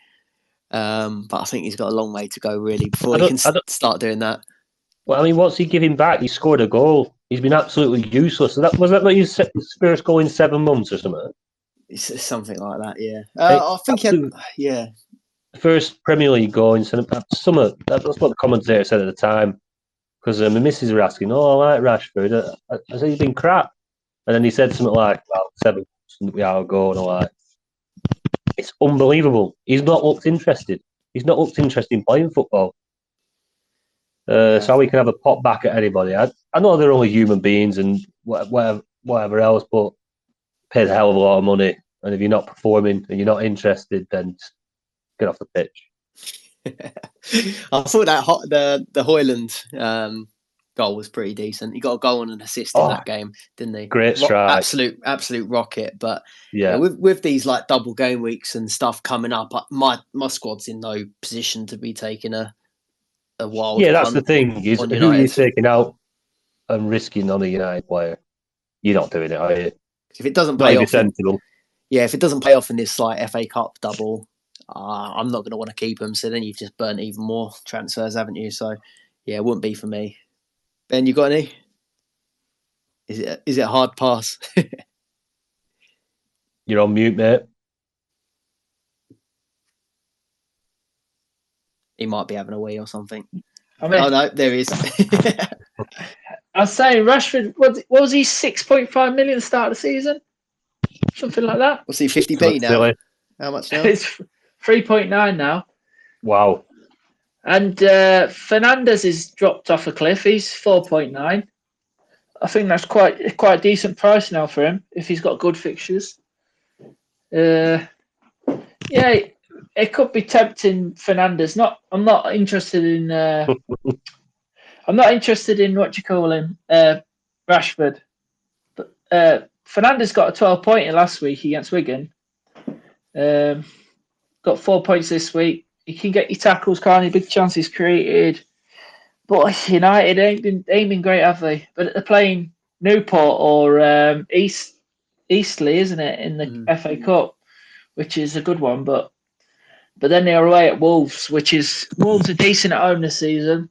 But I think he's got a long way to go really before he can start doing that. Well, I mean, what's he giving back? He scored a goal. He's been absolutely useless. Was that like his first goal in 7 months or something? It's something like that, yeah. I think yeah. First Premier League goal in summer. That's what the commentator said at the time. Because my missus were asking, "Oh, I like Rashford." I said he's been crap, and then he said something like, "Well, 7 months ago," and I'm like, "It's unbelievable. He's not looked interested. He's not looked interested in playing football." So we can have a pop back at anybody. I know they're only human beings and whatever else, but paid a hell of a lot of money. And if you're not performing and you're not interested, then just get off the pitch. I thought that the Højlund goal was pretty decent. He got a goal and an assist in that game, didn't he? Great strike. Absolute rocket. But yeah, with these like double game weeks and stuff coming up, my squad's in no position to be taking a wild. Yeah, that's the thing. Is who are you taking out and risking on a United player? You're not doing it, are you? If it doesn't play off, if it doesn't play off in this like FA Cup double, I'm not going to want to keep him. So then you've just burnt even more transfers, haven't you? So yeah, it wouldn't be for me. Ben, you got any? Is it a hard pass? You're on mute, mate. He might be having a wee or something. I mean, oh no, there he is. I was saying Rashford. What was he? 6.5 million start of the season, something like that. What's he? 50p now? Silly. How much now? It's 3.9 now. Wow. And Fernandes is dropped off a cliff. He's 4.9. I think that's quite a decent price now for him if he's got good fixtures. Yeah, it could be tempting Fernandes. I'm not interested in. I'm not interested in what you call him, Rashford. But Fernandes got a 12-pointer last week against Wigan. Got 4 points this week. He can get your tackles, can't he? Big chances created. But United ain't been great, have they? But they're playing Newport or Eastleigh, isn't it, in the FA Cup, which is a good one. But then they're away at Wolves, Wolves are decent at home this season.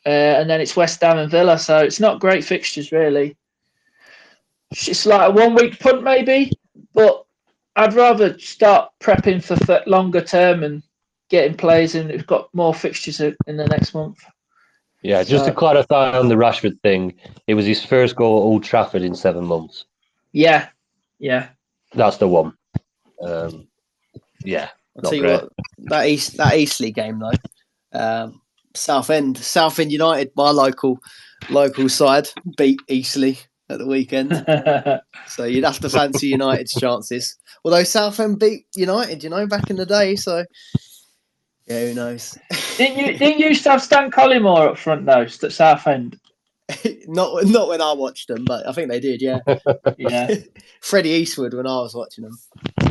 And then it's West Ham and Villa, so it's not great fixtures, really. It's like a 1 week punt, maybe, but I'd rather start prepping for longer term and getting players in who've got more fixtures in the next month. Yeah, just to clarify on the Rashford thing, it was his first goal at Old Trafford in 7 months. Yeah. That's the one. Yeah, I'll tell you what, that Eastleigh game though, Southend United, my local side, beat Eastleigh at the weekend. So you'd have to fancy United's chances. Although Southend beat United, back in the day. So yeah, who knows? Didn't you used to have Stan Collymore up front though at Southend? not when I watched them, but I think they did. Yeah, yeah. Freddie Eastwood when I was watching them.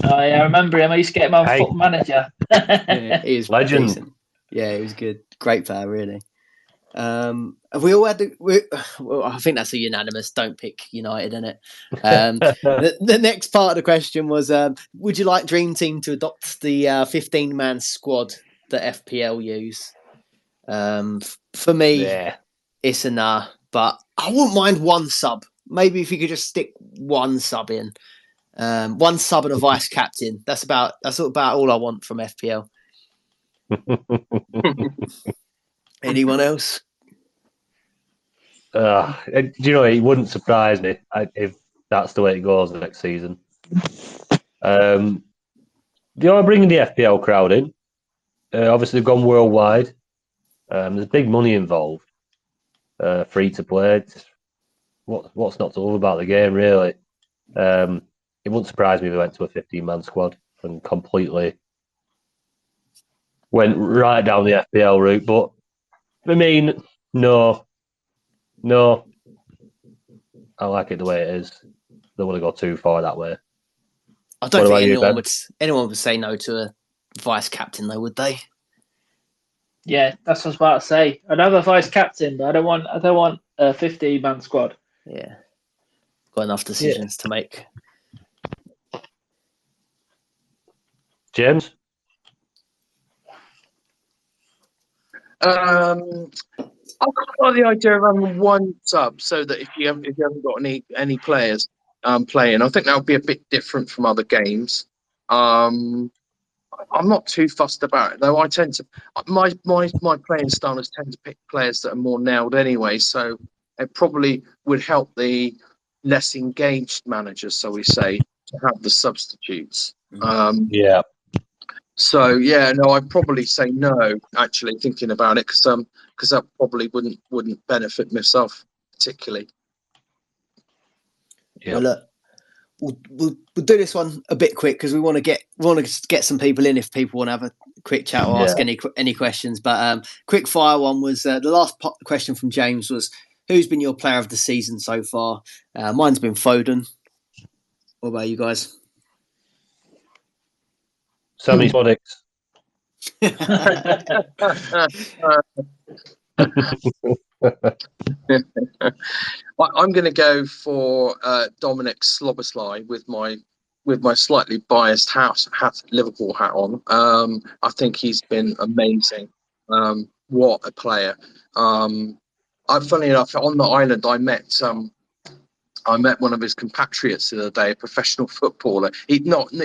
Oh yeah, I remember him. I used to get him on Foot Manager. Yeah, he was legend. Decent. Yeah, he was good. Great player, really. Have we all had? Well, I think that's a unanimous. Don't pick United in it. The next part of the question was: would you like Dream Team to adopt the 15-man squad that FPL use? For me, it's a nah. But I wouldn't mind one sub. Maybe if you could just stick one sub in, one sub and a vice captain. That's about all I want from FPL. Anyone else? Do you know, it wouldn't surprise me if that's the way it goes next season. They are bringing the FPL crowd in. Obviously, they've gone worldwide. There's big money involved. Free to play. What's not to love about the game, really? It wouldn't surprise me if they went to a 15-man squad and completely went right down the FPL route. But, I mean, no. I like it the way it is. Don't want to go too far that way. I don't think anyone would say no to a vice captain, though, would they? Yeah, that's what I was about to say. I'd have a vice captain, but I don't want a 15-man squad. Yeah, got enough decisions to make. James? I like the idea of having one sub, so that if you haven't got any players playing, I think that would be a bit different from other games. I'm not too fussed about it, though. I tend to my playing style is tend to pick players that are more nailed anyway, so it probably would help the less engaged managers, so we say, to have the substitutes. Yeah. So yeah, no, I'd probably say no. Actually, thinking about it, because that probably wouldn't benefit myself particularly. Yeah. Well, look, we'll do this one a bit quick because we want to get some people in if people want to have a quick chat or ask any questions. But quick fire one was the last question from James was, who's been your player of the season so far? Mine's been Foden. What about you guys? Sammy Sonics. I'm going to go for Dominic Sloboslai with my slightly biased Liverpool hat on. I think he's been amazing. What a player! Funny enough, on the island, I met one of his compatriots the other day, a professional footballer. He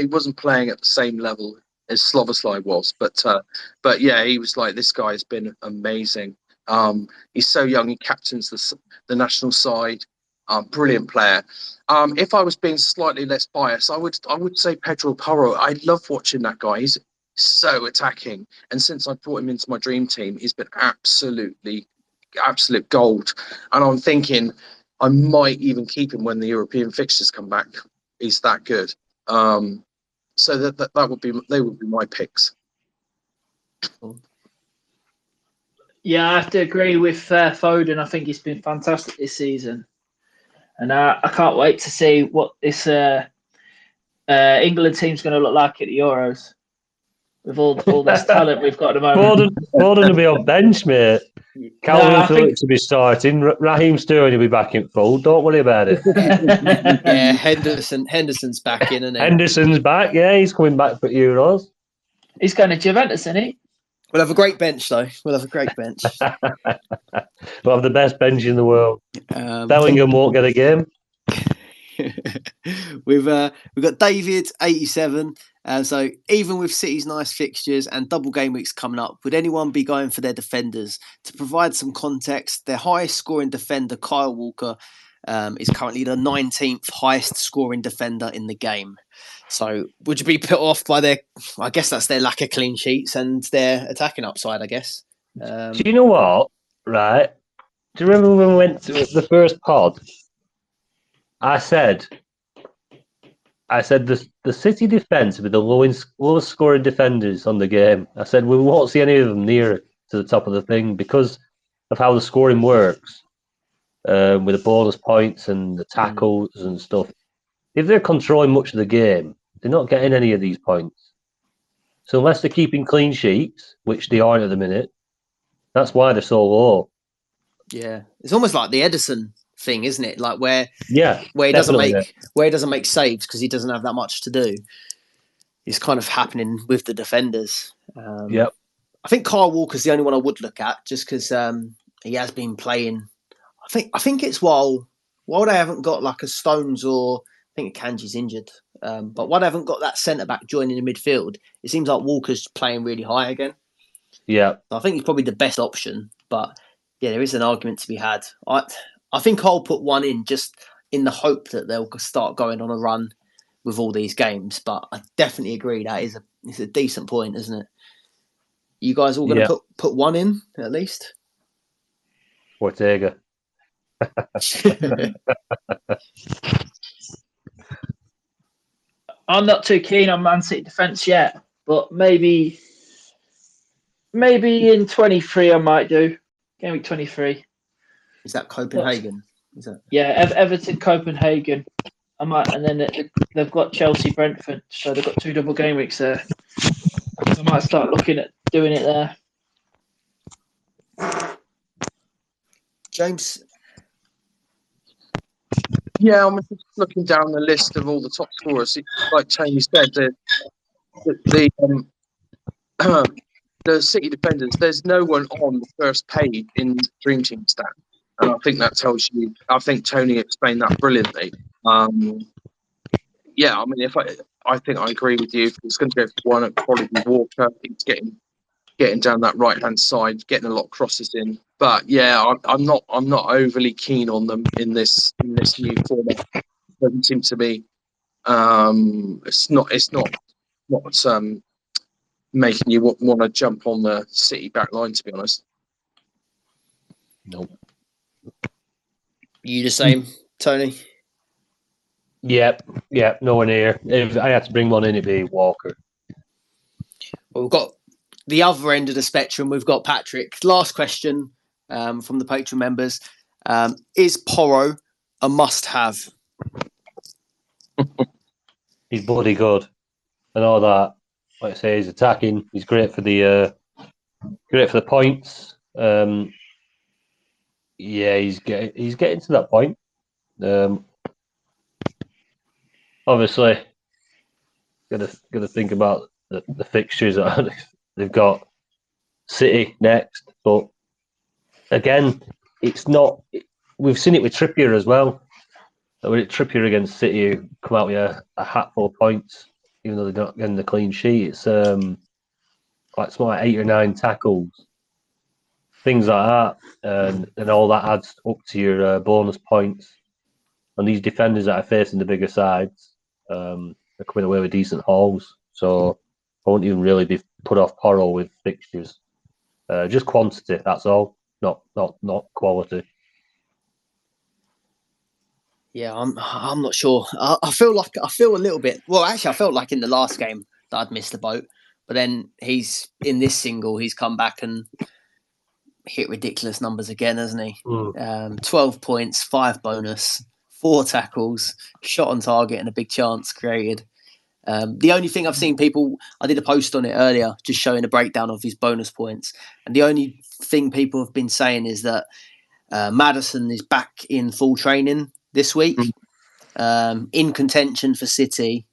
wasn't playing at the same level as Sloboslai was, but yeah, he was like, this guy's been amazing. He's so young. He captains the national side. Brilliant player. If I was being slightly less biased, I would say Pedro Porro. I love watching that guy. He's so attacking, and since I brought him into my dream team, he's been absolute gold. And I'm thinking I might even keep him when the European fixtures come back. He's that good. So they would be my picks. Yeah, I have to agree with Foden. I think he's been fantastic this season, and I can't wait to see what this England team's going to look like at the Euros with all this talent we've got at the moment. Foden will be on bench, mate. Calvin Phillips will be starting. Raheem Sterling will be back in full. Don't worry about it. Yeah, Henderson's back in, isn't he? Henderson's back. Yeah, he's coming back for Euros. He's going to Juventus, isn't he? We'll have a great bench, though. We'll have a great bench. We'll have the best bench in the world. Bellingham won't get a game. We've got David 87. So even with City's nice fixtures and double game weeks coming up, would anyone be going for their defenders? To provide some context, their highest scoring defender, Kyle Walker, is currently the 19th highest scoring defender in the game. So would you be put off by I guess that's their lack of clean sheets and their attacking upside, I guess. Do you know what? Right. Do you remember when we went to the first pod? I said the City defence with the lowest scoring defenders on the game. I said we won't see any of them near to the top of the thing because of how the scoring works with the bonus points and the tackles and stuff. If they're controlling much of the game, they're not getting any of these points. So unless they're keeping clean sheets, which they aren't at the minute, that's why they're so low. Yeah, it's almost like the Edison thing, isn't it? Like where Yeah, he doesn't definitely, make saves because he doesn't have that much to do. It's kind of happening with the defenders. Yep. I think Kyle Walker's the only one I would look at just because he has been playing. I think it's while they haven't got like a Stones or I think Kanji's injured, but while they haven't got that centre back joining the midfield, it seems like Walker's playing really high again. Yeah. I think he's probably the best option, but yeah, there is an argument to be had. I think I'll put one in just in the hope that they'll start going on a run with all these games. But I definitely agree that it's a decent point, isn't it? You guys all going to put one in at least? Ortega. I'm not too keen on Man City defence yet, but maybe in 23 I might do. Gameweek 23. Is that Copenhagen? Is that? Yeah, Everton, Copenhagen. I might, and then they've got Chelsea, Brentford, so they've got 2 double game weeks there. I might start looking at doing it there. James? Yeah, I'm just looking down the list of all the top scorers. Like Tony said, the City defenders, there's no one on the first page in Dream Team stat. And I think that tells you, I think Tony explained that brilliantly. Yeah, I mean, I think I agree with you. If it's going to go for one, it'd probably be Walker. He's getting down that right hand side, getting a lot of crosses in. But yeah, I'm not overly keen on them in this new format. Doesn't seem to be. It's not making you want to jump on the City back line, to be honest. Nope. You the same, Tony? Yep, nowhere near. If I had to bring one in, it'd be Walker. Well, we've got the other end of the spectrum. We've got Patrick. Last question from the Patreon members. Is Porro a must-have? He's bloody good. And all that. Like I say, he's attacking. He's great for the points. Yeah, he's getting to that point. Obviously, gotta think about the fixtures. They've got City next, but again, it's not. We've seen it with Trippier as well. When Trippier against City, who come out with a hatful of points, even though they're not getting the clean sheet. It's like something like 8 or 9 tackles, things like that, and all that adds up to your bonus points. And these defenders that are facing the bigger sides are coming away with decent hauls. So I won't even really be put off Porro with fixtures. Just quantity, that's all. Not quality. Yeah, I'm not sure. I feel a little bit. Well, actually, I felt like in the last game that I'd missed the boat, but then he's in this single. He's come back and hit ridiculous numbers again, hasn't he? 12 points, 5 bonus, 4 tackles, shot on target, and a big chance created. The only thing I've seen people, I did a post on it earlier, just showing a breakdown of his bonus points, and the only thing people have been saying is that Maddison is back in full training this week, in contention for City,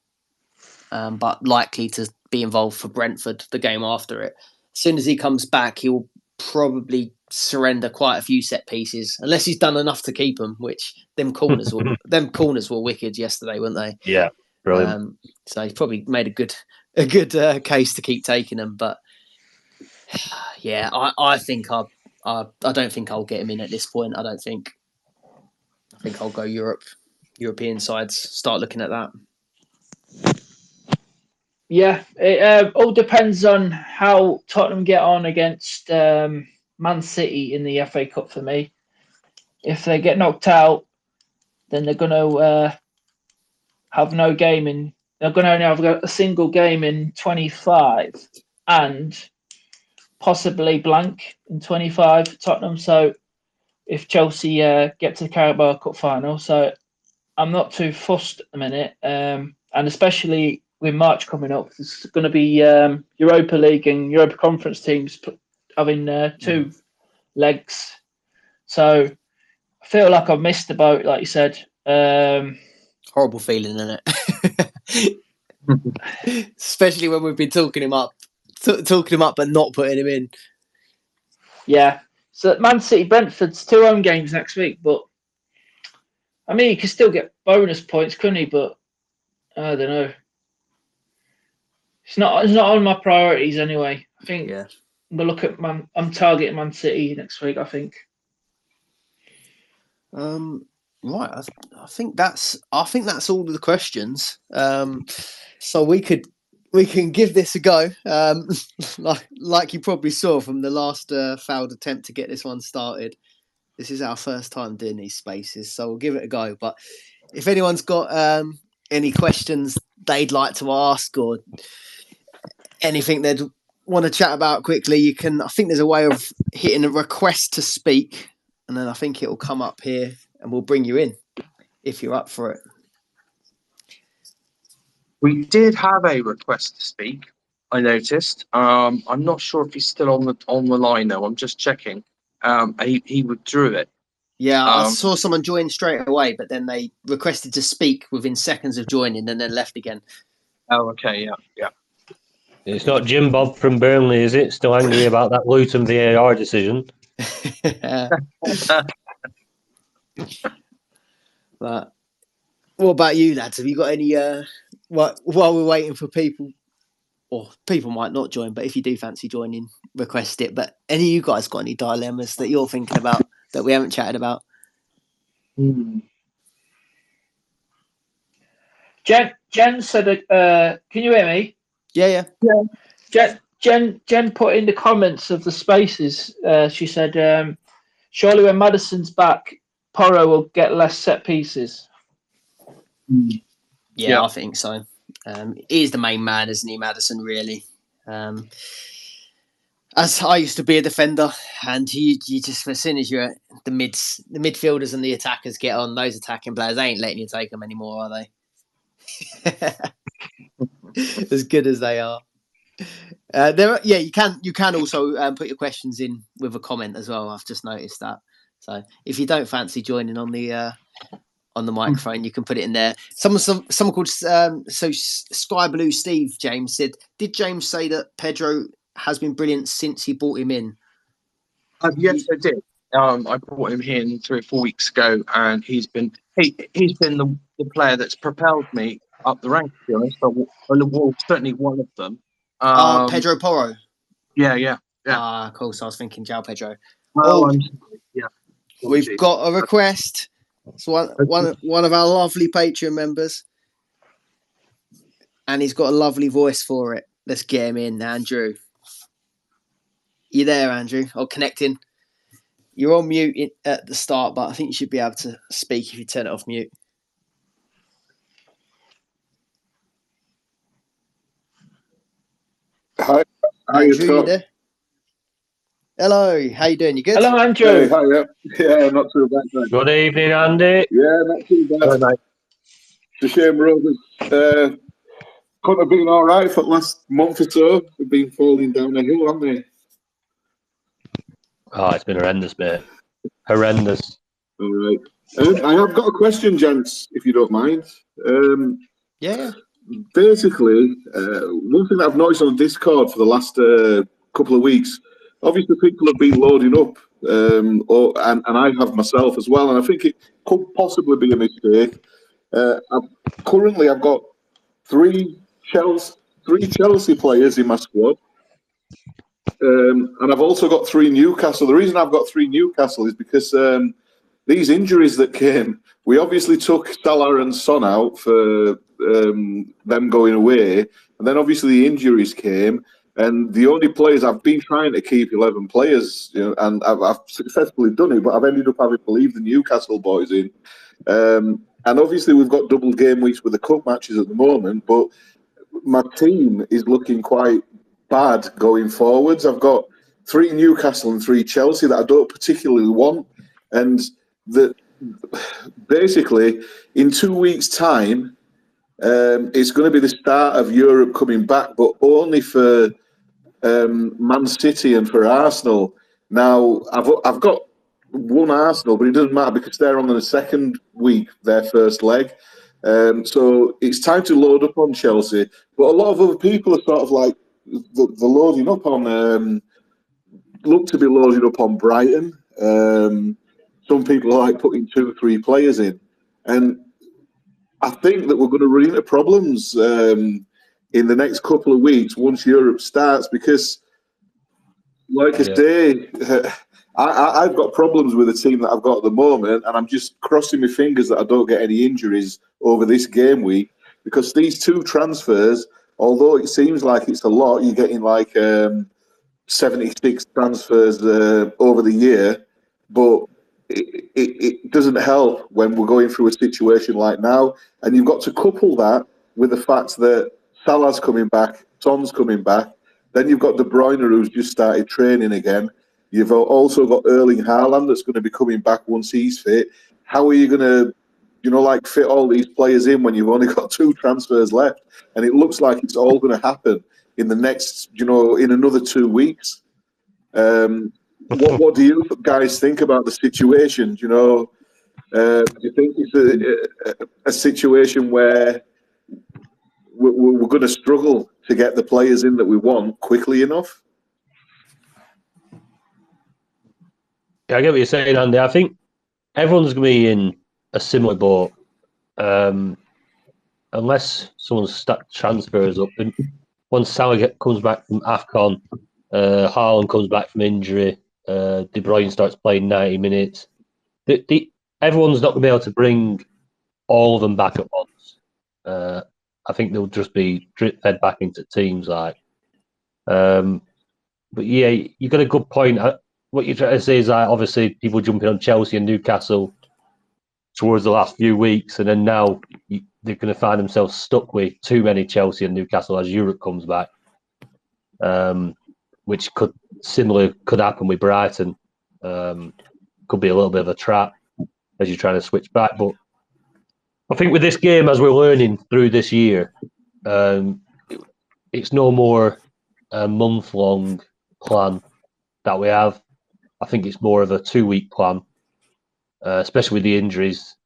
but likely to be involved for Brentford the game after it. As soon as he comes back, he will probably surrender quite a few set pieces, unless he's done enough to keep them. Which them corners were wicked yesterday, weren't they? Yeah, brilliant. So he's probably made a good case to keep taking them. But yeah, I think I don't think I'll get him in at this point. I think I'll go European sides. Start looking at that. Yeah, it all depends on how Tottenham get on against Man City in the FA Cup for me. If they get knocked out, then they're going to have no game in. They're going to only have a single game in 25 and possibly blank in 25 Tottenham. So if Chelsea get to the Carabao Cup final, so I'm not too fussed at the minute, and especially with March coming up, there's going to be Europa League and Europa Conference teams having 2 legs. So I feel like I've missed the boat, like you said. Horrible feeling, isn't it? Especially when we've been talking him up, but not putting him in. Yeah. So Man City, Brentford's 2 home games next week, but I mean, he could still get bonus points, couldn't he? But I don't know. It's not on my priorities anyway. I think I'm gonna look at I'm targeting Man City next week, I think. Right. I think that's all of the questions. So we can give this a go. Like you probably saw from the last failed attempt to get this one started. This is our first time doing these spaces, so we'll give it a go. But if anyone's got any questions they'd like to ask or anything they'd want to chat about quickly, you can. I think there's a way of hitting a request to speak, and then I think it will come up here, and we'll bring you in if you're up for it. We did have a request to speak. I noticed. I'm not sure if he's still on the line though. I'm just checking. He withdrew it. Yeah, I saw someone join straight away, but then they requested to speak within seconds of joining, and then left again. Oh, okay, yeah. It's not Jim Bob from Burnley, is it? Still angry about that Luton VAR decision. But what about you, lads? Have you got any? While we're waiting for people, or people might not join, but if you do fancy joining, request it. But any of you guys got any dilemmas that you're thinking about that we haven't chatted about? Jen said, "Can you hear me?" Yeah. Jen put in the comments of the spaces. She said, "Surely when Maddison's back, Porro will get less set pieces." Yeah, I think so. He's the main man, isn't he, Maddison? Really. As I used to be a defender, and you just, as soon as you're the midfielders and the attackers get on, those attacking players, they ain't letting you take them anymore, are they? As good as they are. You can also put your questions in with a comment as well. I've just noticed that. So if you don't fancy joining on the microphone, you can put it in there. Someone called Sky Blue Steve James said, did James say that Pedro has been brilliant since he brought him in? Yes, I did. I brought him in 3 or 4 weeks ago, and he's been the player that's propelled me up the ranks, to be honest. Well, certainly one of them. Pedro Porro. Yeah. Cool. So I was thinking João Pedro. Yeah. We've got a request. It's one of our lovely Patreon members, and he's got a lovely voice for it. Let's get him in, Andrew. You there, Andrew? Or connecting? You're on mute at the start, but I think you should be able to speak if you turn it off mute. Hi, Andrew, you there? Hello, how you doing? You good? Hello, Andrew. Hey, hi, yeah, not too bad. Thanks. Good evening, Andy. Yeah, not too bad. Hello, mate. It's a shame Rovers couldn't have been all right for the last month or so. They've been falling down a hill, haven't they? Oh, it's been horrendous, mate. Horrendous. All right. I have got a question, gents, if you don't mind. Yeah. Basically, one thing that I've noticed on Discord for the last couple of weeks, obviously people have been loading up, and I have myself as well, and I think it could possibly be a mistake. Currently, I've got three Chelsea players in my squad, and I've also got 3 Newcastle. The reason I've got 3 Newcastle is because these injuries that came, we obviously took Salah and Son out for them going away, and then obviously the injuries came, and the only players I've been trying to keep 11 players, and I've successfully done it, but I've ended up having to leave the Newcastle boys in. And obviously we've got double game weeks with the cup matches at the moment, but my team is looking quite bad going forwards. I've got 3 Newcastle and 3 Chelsea that I don't particularly want, and that basically in 2 weeks' time, it's going to be the start of Europe coming back, but only for Man City and for Arsenal. Now, I've got won Arsenal, but it doesn't matter because they're on the second week, their first leg. So it's time to load up on Chelsea. But a lot of other people are sort of like the loading up on, look to be loading up on Brighton. Some people are like putting 2-3 players in. And I think that we're going to run into problems in the next couple of weeks once Europe starts because, like I say, I've got problems with the team that I've got at the moment, and I'm just crossing my fingers that I don't get any injuries over this game week because these 2 transfers, although it seems like it's a lot, you're getting like 76 transfers over the year, but it doesn't help when we're going through a situation like now. And you've got to couple that with the fact that Salah's coming back, Son's coming back. Then you've got De Bruyne who's just started training again. You've also got Erling Haaland that's going to be coming back once he's fit. How are you going to, fit all these players in when you've only got 2 transfers left? And it looks like it's all going to happen in the next, in another 2 weeks. What do you guys think about the situation? Do you think it's a situation where we're going to struggle to get the players in that we want quickly enough? Yeah, I get what you're saying, Andy. I think everyone's going to be in a similar boat. Unless someone's stacked transfers up. And once Salah comes back from AFCON, Haaland comes back from injury, De Bruyne starts playing 90 minutes. Everyone's not going to be able to bring all of them back at once. I think they'll just be drip-fed back into teams. But yeah, you got a good point. What you're trying to say is that obviously people jumping on Chelsea and Newcastle towards the last few weeks, and then now they're going to find themselves stuck with too many Chelsea and Newcastle as Europe comes back, which could happen with Brighton. Could be a little bit of a trap as you're trying to switch back. But I think with this game, as we're learning through this year, it's no more a month-long plan that we have. I think it's more of a 2-week plan, especially with the injuries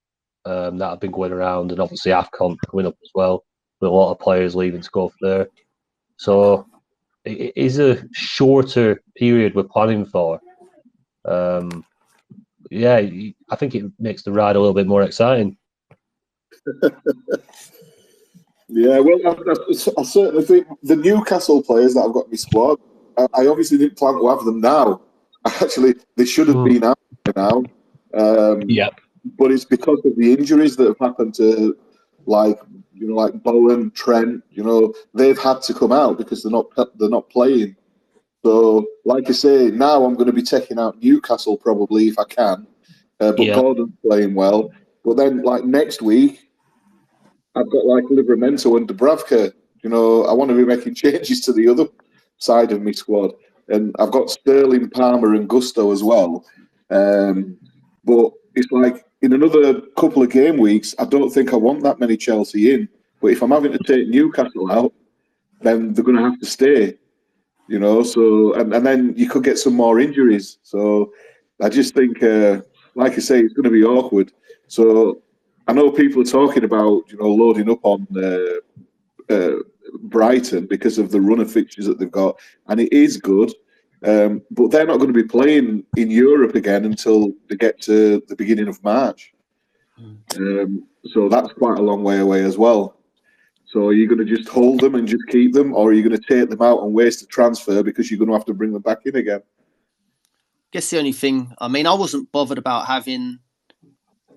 that have been going around, and obviously AFCON coming up as well, with a lot of players leaving to go there. So it is a shorter period we're planning for. Yeah, I think it makes the ride a little bit more exciting. Yeah, well, I certainly think the Newcastle players that I've got in my squad, I obviously didn't plan to have them now. Actually, they should have been out by now. But it's because of the injuries that have happened to, like Bowen, Trent. They've had to come out because they're not playing. So, like I say, now I'm going to be taking out Newcastle probably if I can. But Gordon's playing well. But then, next week, I've got Livramento and Dubravka. I want to be making changes to the other side of my squad. And I've got Sterling, Palmer and Gusto as well. But it's in another couple of game weeks, I don't think I want that many Chelsea in. But if I'm having to take Newcastle out, then they're going to have to stay. So and then you could get some more injuries. So I just think, like I say, it's going to be awkward. So I know people are talking about, loading up on Brighton because of the run of fixtures that they've got, and it is good. But they're not going to be playing in Europe again until they get to the beginning of March. So that's quite a long way away as well. So are you going to just hold them and just keep them, or are you going to take them out and waste the transfer because you're going to have to bring them back in again? I guess the only thing, I wasn't bothered about having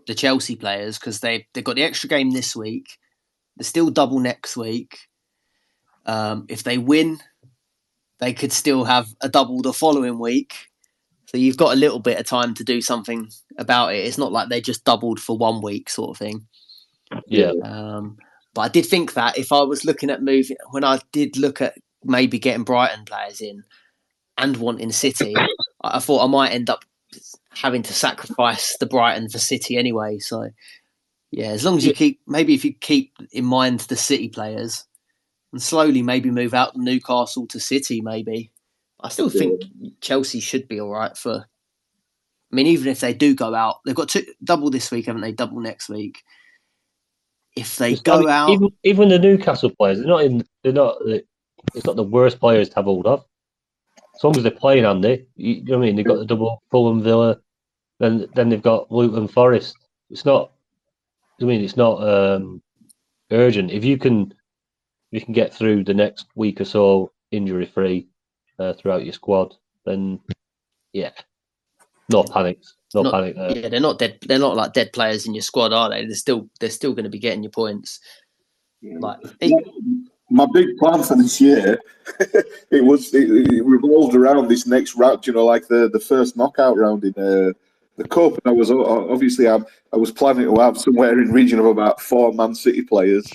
the Chelsea players because they've got the extra game this week. They're still double next week. If they win, they could still have a double the following week. So you've got a little bit of time to do something about it. It's not like they just doubled for 1 week sort of thing. Yeah. But I did think that if I was looking at moving, when I did look at maybe getting Brighton players in and wanting City, I thought I might end up having to sacrifice the Brighton for City anyway. So, yeah, as long as you if you keep in mind the City players and slowly maybe move out Newcastle to City, maybe. I still think Chelsea should be all right for I mean, even if they do go out, they've got double this week, haven't they? Double next week. If they go out, even the Newcastle players, they're not in. They're not. It's not the worst players to have hold of. As long as they're playing, Andy. You know what I mean? They've got the double Fulham, Villa, then they've got Luton, Forest. It's not. I mean, it's not urgent. If you can get through the next week or so injury free throughout your squad, then yeah, no panic. No panic there. Yeah, they're not dead. They're not like dead players in your squad, are they? They're still going to be getting your points. Like my big plan for this year, it revolved around this next round. You know, like the first knockout round in the cup. And I was obviously I was planning to have somewhere in region of about 4 Man City players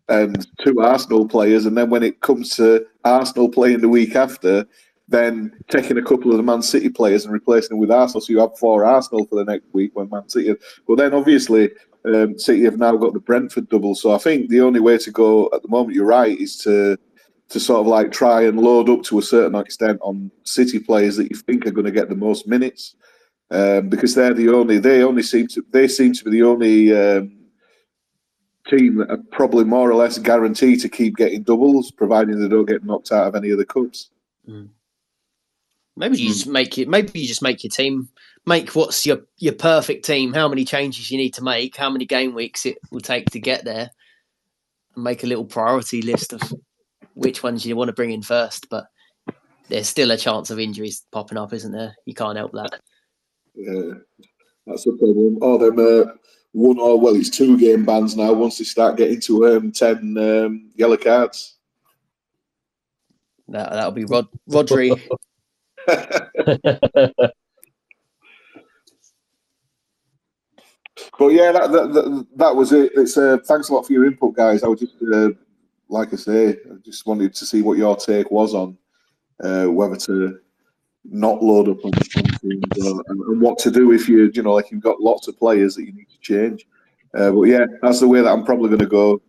and 2 Arsenal players, and then when it comes to Arsenal playing the week after, then taking a couple of the Man City players and replacing them with Arsenal, so you have 4 Arsenal for the next week when Man City. But then obviously City have now got the Brentford double, so I think the only way to go at the moment, you're right, is to sort of like try and load up to a certain extent on City players that you think are going to get the most minutes, because they seem to be the only team that are probably more or less guaranteed to keep getting doubles, providing they don't get knocked out of any of the cups. Mm. Maybe you just make it. Maybe you just make your team. Make what's your perfect team. How many changes you need to make. How many game weeks it will take to get there. And make a little priority list of which ones you want to bring in first. But there's still a chance of injuries popping up, isn't there? You can't help that. Yeah, that's the problem. Oh, them it's 2 game bans now. Once they start getting to 10 yellow cards, that'll be Rodri. But yeah, that was it. It's thanks a lot for your input, guys. I was just like I say, I just wanted to see what your take was on whether to not load up on teams and what to do if you've got lots of players that you need to change. But yeah, that's the way that I'm probably going to go.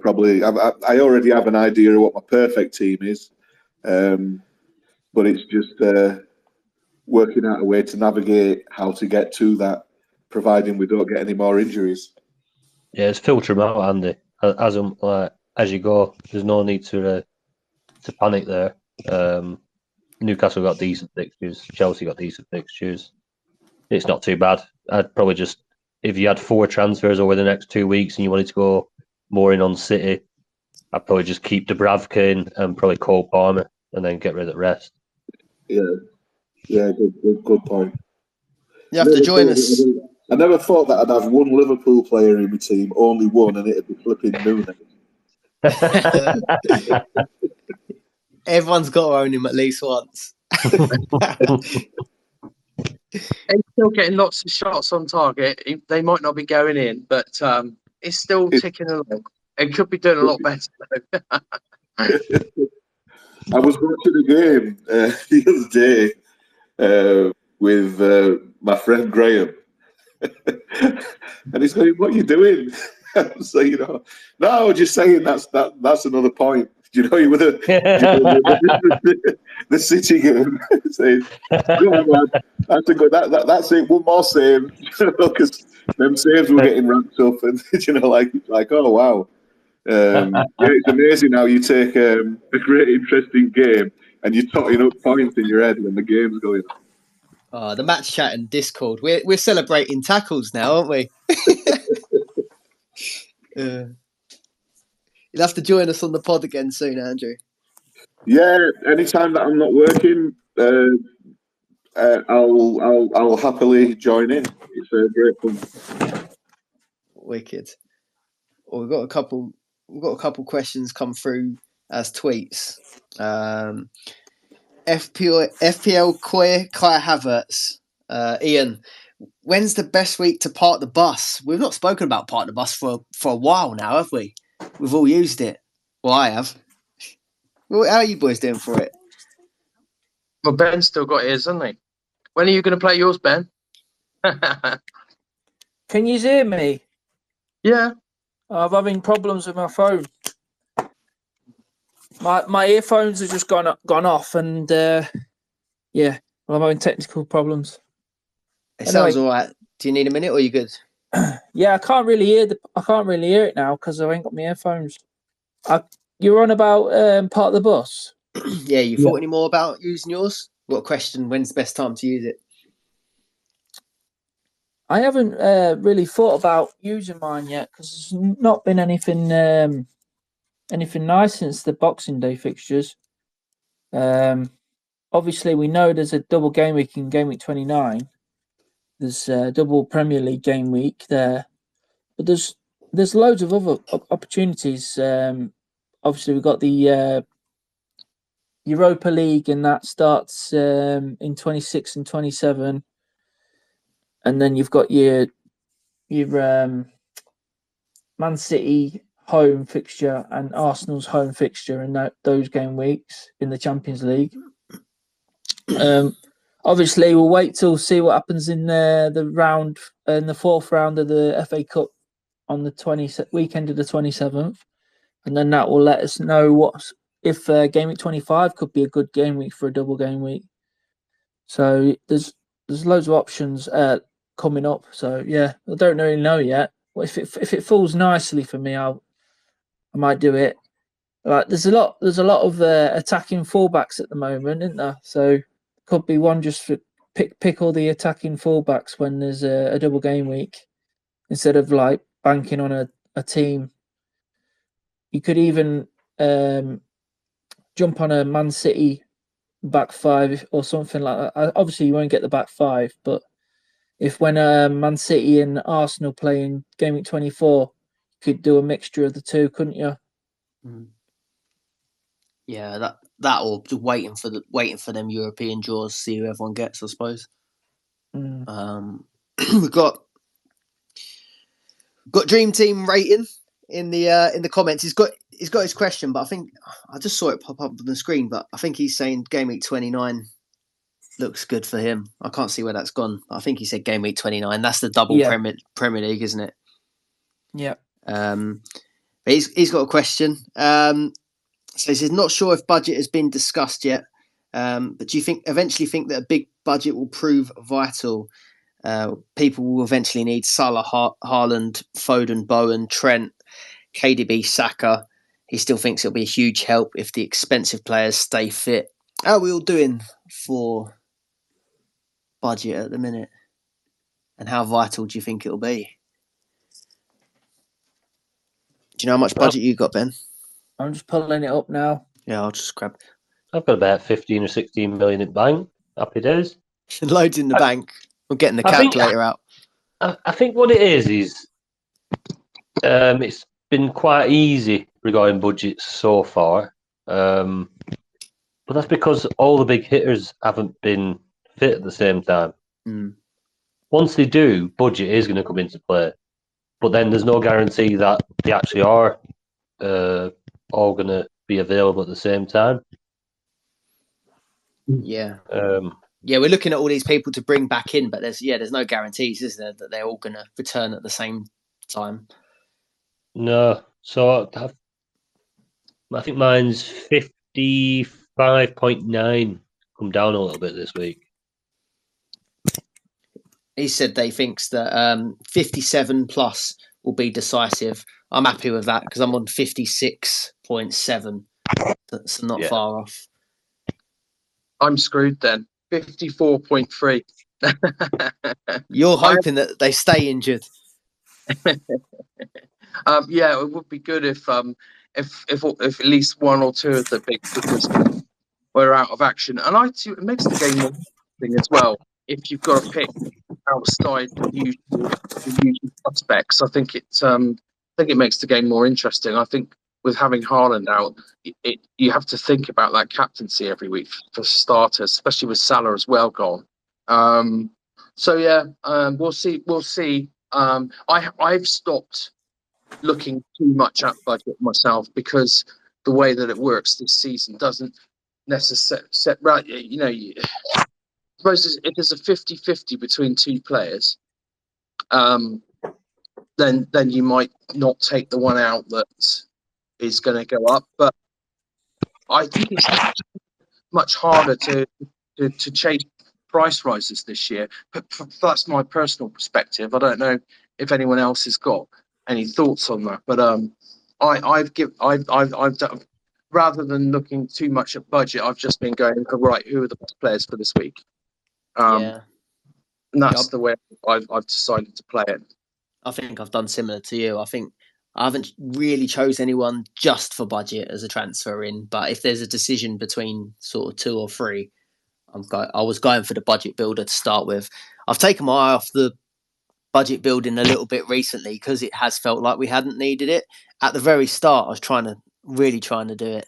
Probably, I already have an idea of what my perfect team is, but it's just working out a way to navigate how to get to that, providing we don't get any more injuries. Yeah, it's filter them out, Andy. As you go, there's no need to panic there. Newcastle got decent fixtures. Chelsea got decent fixtures. It's not too bad. I'd probably just, if you had 4 transfers over the next 2 weeks and you wanted to go more in on City, I'd probably just keep Dubravka in and probably Cole Palmer and then get rid of the rest. Yeah, good point. You have to join us. I never thought that I'd have 1 Liverpool player in my team, only 1, and it'd be flipping Nunes. Everyone's got to own him at least once. He's still getting lots of shots on target. They might not be going in, but it's still ticking along. It could be doing a lot better. I was watching a game the other day with my friend Graham, and he's going, "What are you doing?" So no, just saying that's another point. You know, with the City game, saying, "Go on, lad. That's a good. That's it. One more save," because them saves were getting ramped up, and like oh wow, yeah, it's amazing how you take a great, interesting game and you're totting up points in your head when the game's going on. The match chat and Discord. We're celebrating tackles now, aren't we? You'll have to join us on the pod again soon, Andrew. Yeah, anytime that I'm not working, I'll happily join in. It's great fun. Wicked. Well, we've got a couple questions come through as tweets. FPL Kai Havertz. Ian, when's the best week to park the bus? We've not spoken about park the bus for a while now, have we? We've all used it. Well, I have. Well, how are you boys doing for it? Well, Ben's still got his, hasn't he? When are you going to play yours, Ben? Can you hear me? Yeah. I'm having problems with my phone. My earphones have just gone off, and I'm having technical problems. It sounds all right. Do you need a minute or are you good? Yeah, I can't really hear it now because I ain't got my earphones. You're on about part of the bus. Yeah, you thought any more about using yours? What a question. When's the best time to use it? I haven't really thought about using mine yet because there's not been anything nice since the Boxing Day fixtures. Obviously, we know there's a double game week in Game Week 29. There's a double Premier League game week there, but there's loads of other opportunities. Obviously, we've got the Europa League, and that starts in 26 and 27. And then you've got your Man City home fixture and Arsenal's home fixture in those game weeks in the Champions League. Obviously, we'll wait till see what happens in the fourth round of the FA Cup on the weekend of the 27th, and then that will let us know if game week 25 could be a good game week for a double game week. So there's loads of options coming up. So yeah, I don't really know yet. Well, if it falls nicely for me, I might do it. Like there's a lot of attacking fullbacks at the moment, isn't there? So could be one just for pick all the attacking fullbacks when there's a double game week instead of like banking on a team. You could even jump on a Man City back five or something like that. Obviously, you won't get the back five, but when Man City and Arsenal play in Game Week 24, you could do a mixture of the two, couldn't you? Mm. Yeah, that or waiting for them European draws, see who everyone gets, I suppose. We've got Dream Team rating in the comments. He's got his question, but I think I just saw it pop up on the screen. But I think he's saying Game Week 29 looks good for him. I can't see where that's gone. I think he said Game Week 29. That's the double Premier League, isn't it? Yeah. But he's got a question. So he says, not sure if budget has been discussed yet, but do you eventually think that a big budget will prove vital? People will eventually need Salah, Haaland, Foden, Bowen, Trent, KDB, Saka. He still thinks it'll be a huge help if the expensive players stay fit. How are we all doing for budget at the minute? And how vital do you think it'll be? Do you know how much budget you got, Ben? I'm just pulling it up now. Yeah, I'll just grab. I've got about 15 or 16 million in bank. Happy days. Loads in the bank. I'm getting the calculator out. I think what it is it's been quite easy regarding budgets so far. But that's because all the big hitters haven't been fit at the same time. Mm. Once they do, budget is going to come into play. But then there's no guarantee that they actually are all going to be available at the same time. Yeah. Yeah, we're looking at all these people to bring back in, but there's no guarantees, is there, that they're all going to return at the same time? No. So I think mine's 55.9. Come down a little bit this week. He said they thinks that 57 plus will be decisive. I'm happy with that because I'm on 56.7. That's not far off. I'm screwed then. 54.3. You're hoping that they stay injured. Yeah, it would be good if at least one or two of the big hitters were out of action, and it makes the game more interesting as well. If you've got to pick outside the usual suspects, I think it makes the game more interesting. I think with having Haaland out, you have to think about that captaincy every week for starters, especially with Salah as well gone. So yeah, we'll see. I've stopped looking too much at budget myself because the way that it works this season doesn't necessarily set right. I suppose if there's a 50-50 between two players, then you might not take the one out that is going to go up. But I think it's much harder to chase price rises this year. But that's my personal perspective. I don't know if anyone else has got any thoughts on that. But I've done, rather than looking too much at budget, I've just been going, right, who are the best players for this week? And that's the way I've decided to play it. I think I've done similar to you. I think I haven't really chose anyone just for budget as a transfer in, but if there's a decision between sort of 2 or 3, I was going for the budget builder to start with. I've taken my eye off the budget building a little bit recently because it has felt like we hadn't needed it. At the very start, I was really trying to do it.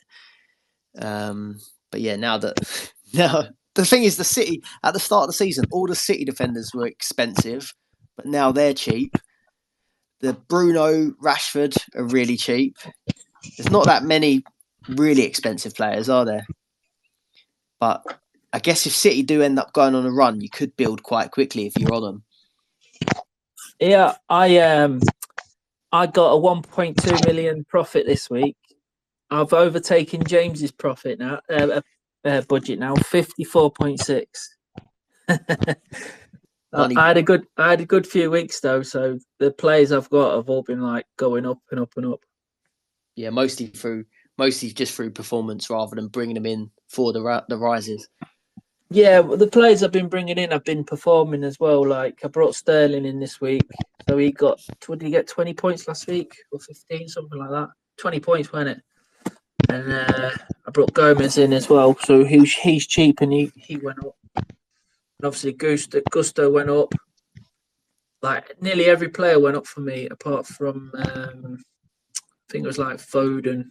But yeah, now the thing is, the City at the start of the season, all the City defenders were expensive, but now they're cheap. The Bruno, Rashford are really cheap. There's not that many really expensive players, are there? But I guess if City do end up going on a run, you could build quite quickly if you're on them. Yeah, I got a 1.2 million profit this week. I've overtaken James's profit now. Budget now 54.6. I had a good few weeks though, so the players I've got have all been like going up and up and up. Yeah, mostly just through performance rather than bringing them in for the rises. Yeah, the players I've been bringing in have been performing as well. Like I brought Sterling in this week, so he got. What did he get? 20 points last week or 15, something like that. 20 points, wasn't it? And I brought Gomez in as well, so he's cheap and he went up. And obviously Gusto went up. Like nearly every player went up for me, apart from I think it was like Foden.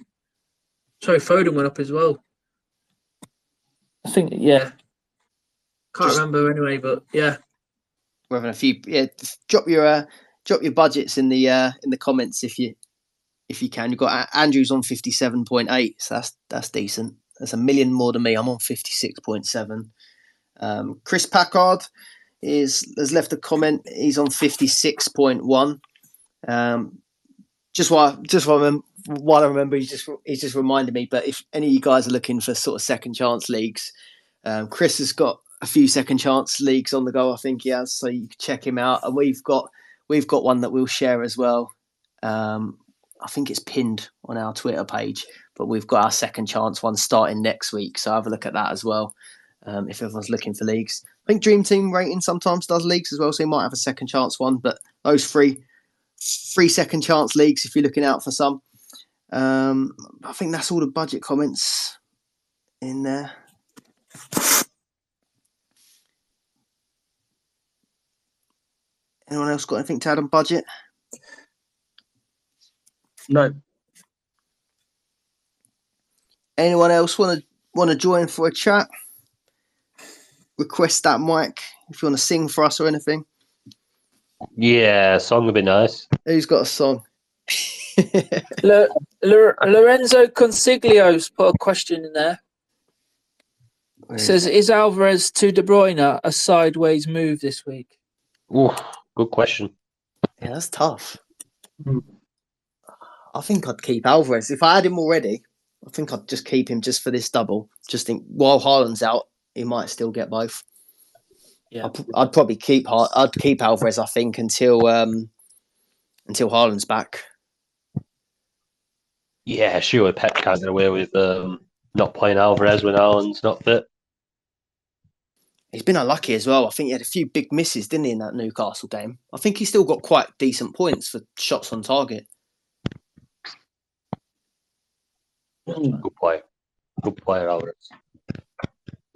Sorry, Foden went up as well. I think can't remember anyway, but yeah. We're having a few. Yeah, drop your budgets in the comments if you can. You've got Andrew's on 57.8, so that's decent. That's 1 million more than me. I'm on 56.7. Chris Packard has left a comment. He's on 56.1. Just while I remember, he just reminded me. But if any of you guys are looking for sort of second chance leagues, Chris has got a few second chance leagues on the go. I think he has, so you can check him out. And we've got one that we'll share as well. I think it's pinned on our Twitter page, but we've got our second chance one starting next week. So have a look at that as well. If everyone's looking for leagues, I think Dream Team Rating sometimes does leagues as well, so you might have a second chance one. But those three second chance leagues, if you're looking out for some. I think that's all the budget comments in there. Anyone else got anything to add on budget? No. Anyone else want to join for a chat? Request that mic if you want to sing for us or anything. Yeah, a song would be nice. Who's got a song? Lorenzo Consiglio's put a question in there. It says, is Alvarez to De Bruyne a sideways move this week? Ooh, good question. Yeah, that's tough. I think I'd keep Alvarez. If I had him already, I think I'd just keep him just for this double. Just think while Haaland's out, he might still get both. Yeah, I'd probably keep Alvarez, I think, until Haaland's back. Yeah, sure. Pep can't get away with not playing Alvarez when Haaland's not fit. He's been unlucky as well. I think he had a few big misses, didn't he, in that Newcastle game? I think he still got quite decent points for shots on target. Good player, Alvarez.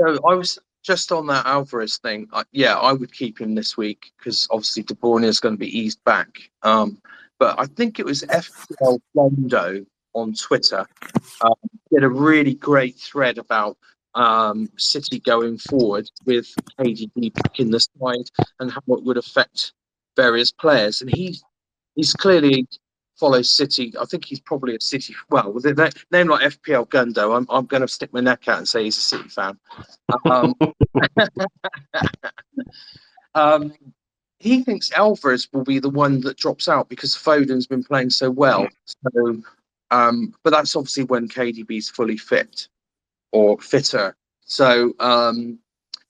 So I was just on that Alvarez thing. I would keep him this week because obviously De Bruyne is going to be eased back. But I think it was FPL Bondo on Twitter did a really great thread about City going forward with KDB back in the side and how it would affect various players. And he's clearly follows City. I think he's probably a City. Well, with a name like FPL Gundo, I'm going to stick my neck out and say he's a City fan. He thinks Alvarez will be the one that drops out because Foden's been playing so well. So, but that's obviously when KDB's fully fit or fitter. So,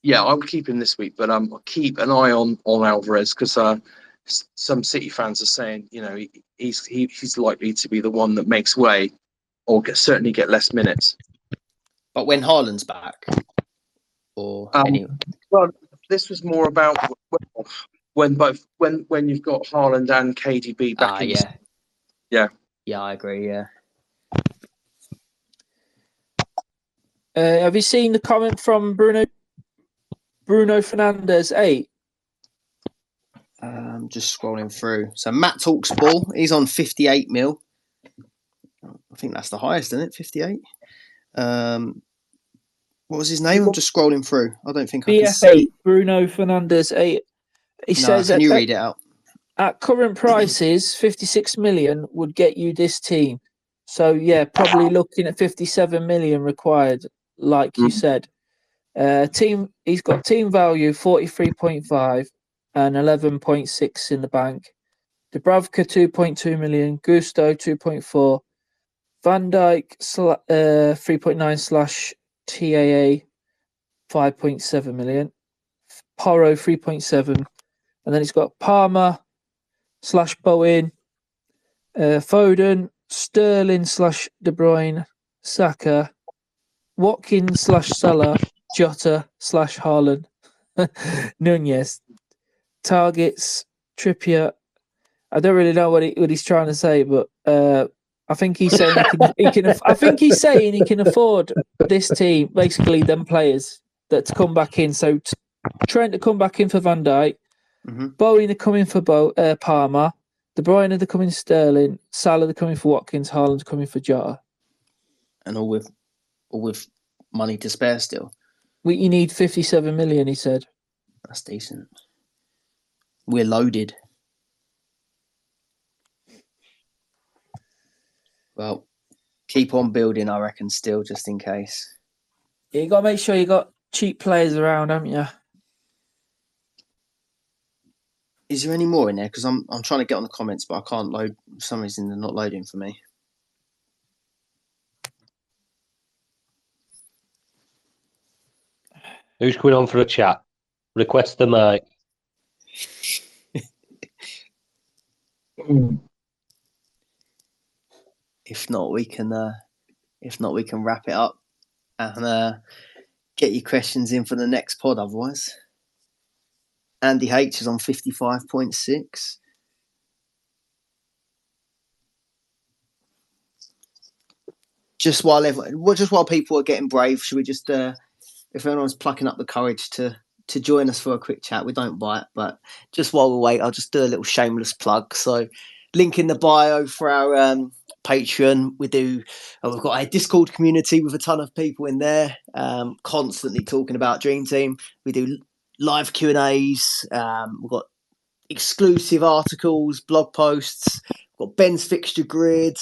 yeah, I would keep him this week, but I'll keep an eye on Alvarez because some City fans are saying, you know, he's likely to be the one that makes way, or certainly get less minutes. But when Haaland's back, or anyway. Well, this was more about when you've got Haaland and KDB back in. Yeah, I agree. Yeah. Have you seen the comment from Bruno Fernandes 8? Just scrolling through. So Matt talks ball. He's on 58 mil. I think that's the highest, isn't it? 58. What was his name? I'm just scrolling through. I don't think I can see. Bruno Fernandes 8. He says, can you read it out? At current prices, 56 million would get you this team. So yeah, probably looking at 57 million required, like you said. He's got team value 43.5 and 11.6 in the bank. Dubravka 2.2 million, Gusto 2.4, Van Dijk 3.9 / TAA 5.7 million, Porro 3.7, and then he's got Palmer / Bowen, Foden, Sterling / De Bruyne, Saka, Watkins / Salah, Jota / Haaland, Nunez, targets Trippier. I don't really know what he's trying to say, but I think he's saying he can afford this team, basically them players that to come back in. So Trent to come back in for Van Dijk, Bowen to come in for Palmer, De Bruyne to come in Sterling, Salah to come in for Watkins, Haaland to come in for Jota, and all with money to spare still. You need 57 million, he said. That's decent. We're loaded. Well, keep on building, I reckon, still, just in case. Yeah, you got to make sure you got cheap players around, haven't you? Is there any more in there? Because I'm trying to get on the comments, but I can't load. For some reason, they're not loading for me. Who's going on for a chat? Request the mic. If not, we can wrap it up and get your questions in for the next pod. Otherwise, Andy H is on 55.6. Just while people are getting brave, should we just, if anyone's plucking up the courage to join us for a quick chat, we don't bite, but just while we wait, I'll just do a little shameless plug. So, link in the bio for our Patreon. We've got a Discord community with a ton of people in there, constantly talking about Dream Team. We do live Q&As. We've got exclusive articles, blog posts. We've got Ben's fixture grid.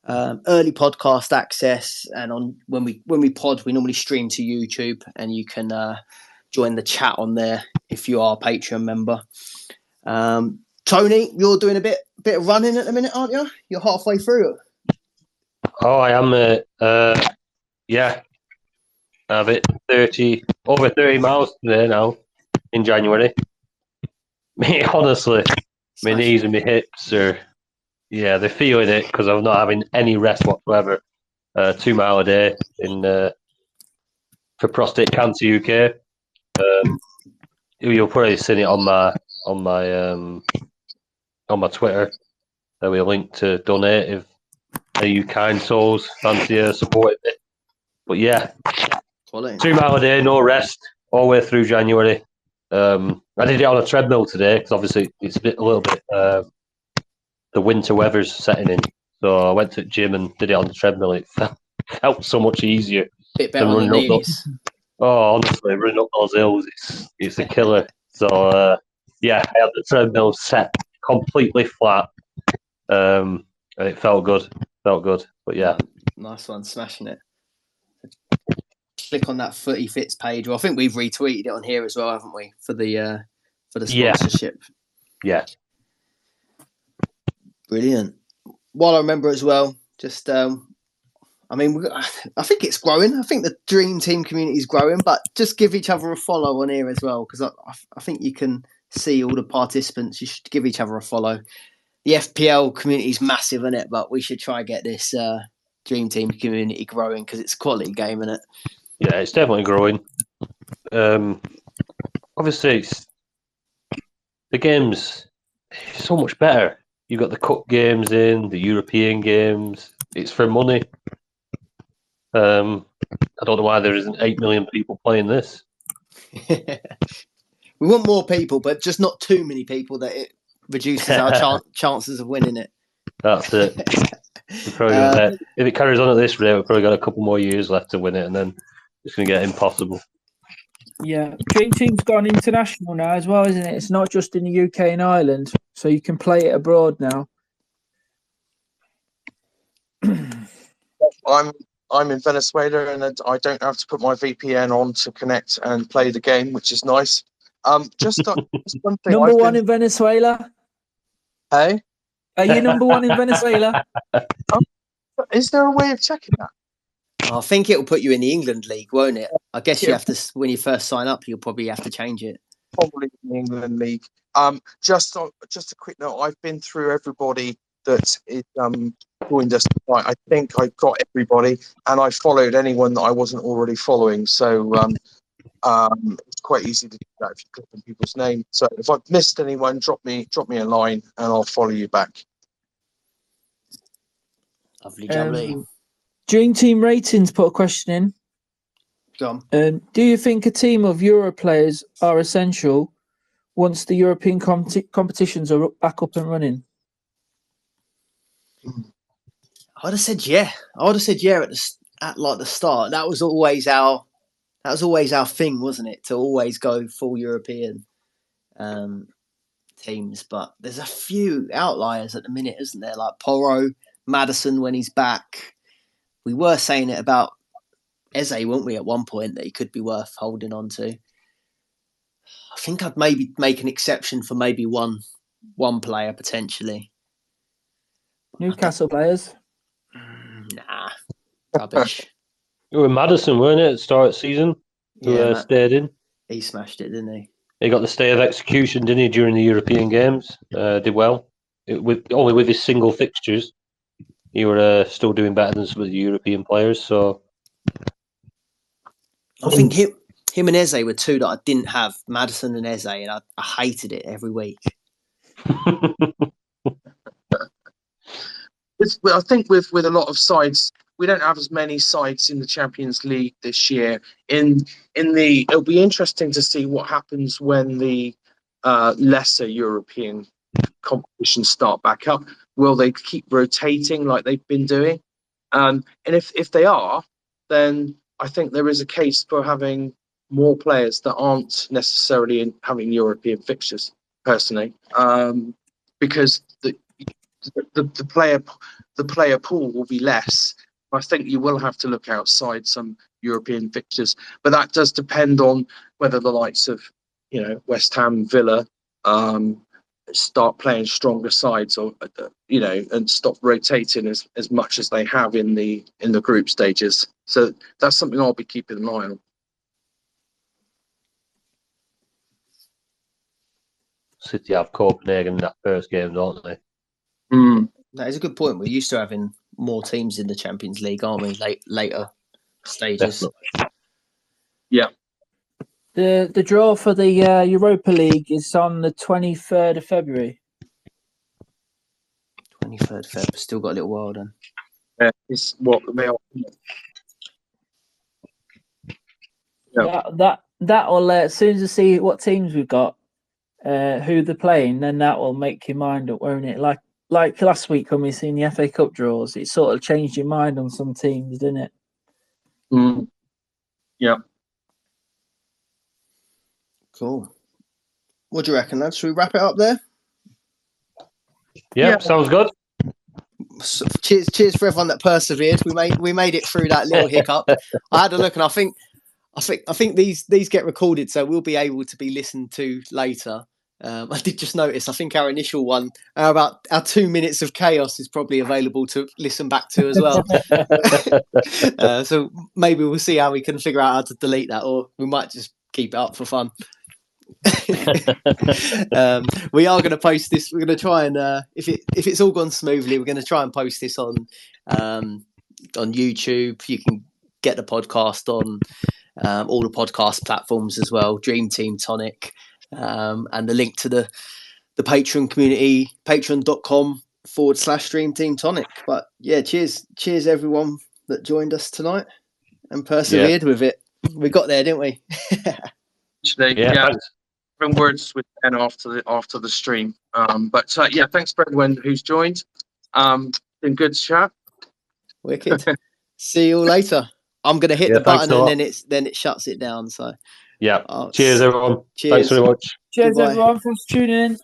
Early podcast access, and when we pod, we normally stream to YouTube, and you can join the chat on there if you are a Patreon member. Tony, you're doing a bit of running at the minute, aren't you? You're halfway through it. Oh, I am. Yeah, I've hit over 30 miles today now in January. Honestly, my knees and my hips are. Yeah, they're feeling it because I'm not having any rest whatsoever. 2 mile a day for Prostate Cancer UK. You'll probably see it on my Twitter. There'll be a link to donate if you kind souls fancy supporting it. But yeah, quality. 2 mile a day, no rest, all the way through January. I did it on a treadmill today because obviously it's a little bit. The winter weather's setting in, so I went to the gym and did it on the treadmill. It felt so much easier. Bit better than the knees. Oh, honestly, running up those hills, it's a killer. So yeah, I had the treadmill set completely flat, and it felt good. But yeah, nice one, smashing it. Click on that Footy Fits page. Well, I think we've retweeted it on here as well, haven't we? For the sponsorship. Yeah. Brilliant. While I remember as well, just I mean, I think it's growing. I think the Dream Team community is growing, but just give each other a follow on here as well, because I think you can see all the participants. You should give each other a follow. The FPL community is massive, isn't it? But we should try and get this Dream Team community growing because it's a quality game, isn't it? Yeah, it's definitely growing. Obviously, the game's so much better. You've got the cup games in, the European games. It's for money. I don't know why there isn't 8 million people playing this. We want more people, but just not too many people that it reduces our chances of winning it. That's it. If it carries on at this rate, we've probably got a couple more years left to win it, and then it's going to get impossible. Yeah, Dream Team's gone international now as well, isn't it? It's not just in the UK and Ireland, so you can play it abroad now. I'm in Venezuela, and I don't have to put my VPN on to connect and play the game, which is nice. Just one thing. Number one in Venezuela. Hey, are you number one in Venezuela? Is there a way of checking that? I think it will put you in the England League, won't it? I guess you have to, when you first sign up, you'll probably have to change it. Probably in the England League. Just a quick note. I've been through everybody that is joined us. I think I got everybody, and I followed anyone that I wasn't already following. So it's quite easy to do that if you click on people's name. So if I've missed anyone, drop me a line, and I'll follow you back. Lovely, jubbly. Dream Team Ratings put a question in. Go on. Do you think a team of Euro players are essential once the European competitions are back up and running? I'd have said yeah. I would have said yeah at the start. That was always our thing, wasn't it? To always go full European teams. But there's a few outliers at the minute, isn't there? Like Porro, Maddison when he's back. We were saying it about Eze, weren't we, at one point, that he could be worth holding on to. I think I'd maybe make an exception for maybe one player potentially. Newcastle players? Nah, rubbish. You were Maddison, weren't it, at the start of the season? Who stayed in? He smashed it, didn't he? He got the stay of execution, didn't he, during the European games? Did well. Only with his single fixtures. You were still doing better than some of the European players, so... I think him and Eze were two that I didn't have, Maddison and Eze, and I hated it every week. I think with a lot of sides, we don't have as many sides in the Champions League this year. It'll be interesting to see what happens when the lesser European competitions start back up. Will they keep rotating like they've been doing? And if they are, then I think there is a case for having more players that aren't necessarily having European fixtures, personally, because the player pool will be less. I think you will have to look outside some European fixtures, but that does depend on whether the likes of West Ham, Villa start playing stronger sides, or and stop rotating as much as they have in the group stages. So that's something I'll be keeping an eye on. City have Copenhagen in that first game, don't they? That is a good point. We're used to having more teams in the Champions League, aren't we? Later stages. Definitely. Yeah. The draw for the Europa League is on the 23rd of February. 23rd of February. Still got a little while then. Yeah, it's what they are. Yeah. That will as soon as you see what teams we've got, who they're playing, then that will make your mind up, won't it? Like last week when we seen the FA Cup draws, it sort of changed your mind on some teams, didn't it? Yeah. Cool. What do you reckon, lads? Should we wrap it up there? Yeah, sounds good. So, cheers for everyone that persevered. We made it through that little hiccup. I had a look, and I think these get recorded, so we'll be able to be listened to later. I did just notice, I think our initial one, about our 2 minutes of chaos is probably available to listen back to as well. So maybe we'll see how we can figure out how to delete that, or we might just keep it up for fun. We are going to post this. We're going to try and if it's all gone smoothly, we're going to try and post this on YouTube. You can get the podcast on all the podcast platforms as well. Dream Team Tonic, and the link to the Patreon community, patreon.com/Dream Team Tonic. But yeah, cheers everyone that joined us tonight and persevered with it. We got there, didn't we? Actually, different words with Ben after the stream. But yeah, thanks for everyone who's joined. Been good chat. Wicked. See you all later. I'm going to hit the button and then it shuts it down. So cheers everyone. Cheers. Thanks very much. Cheers Goodbye. everyone. Thanks for tuning in.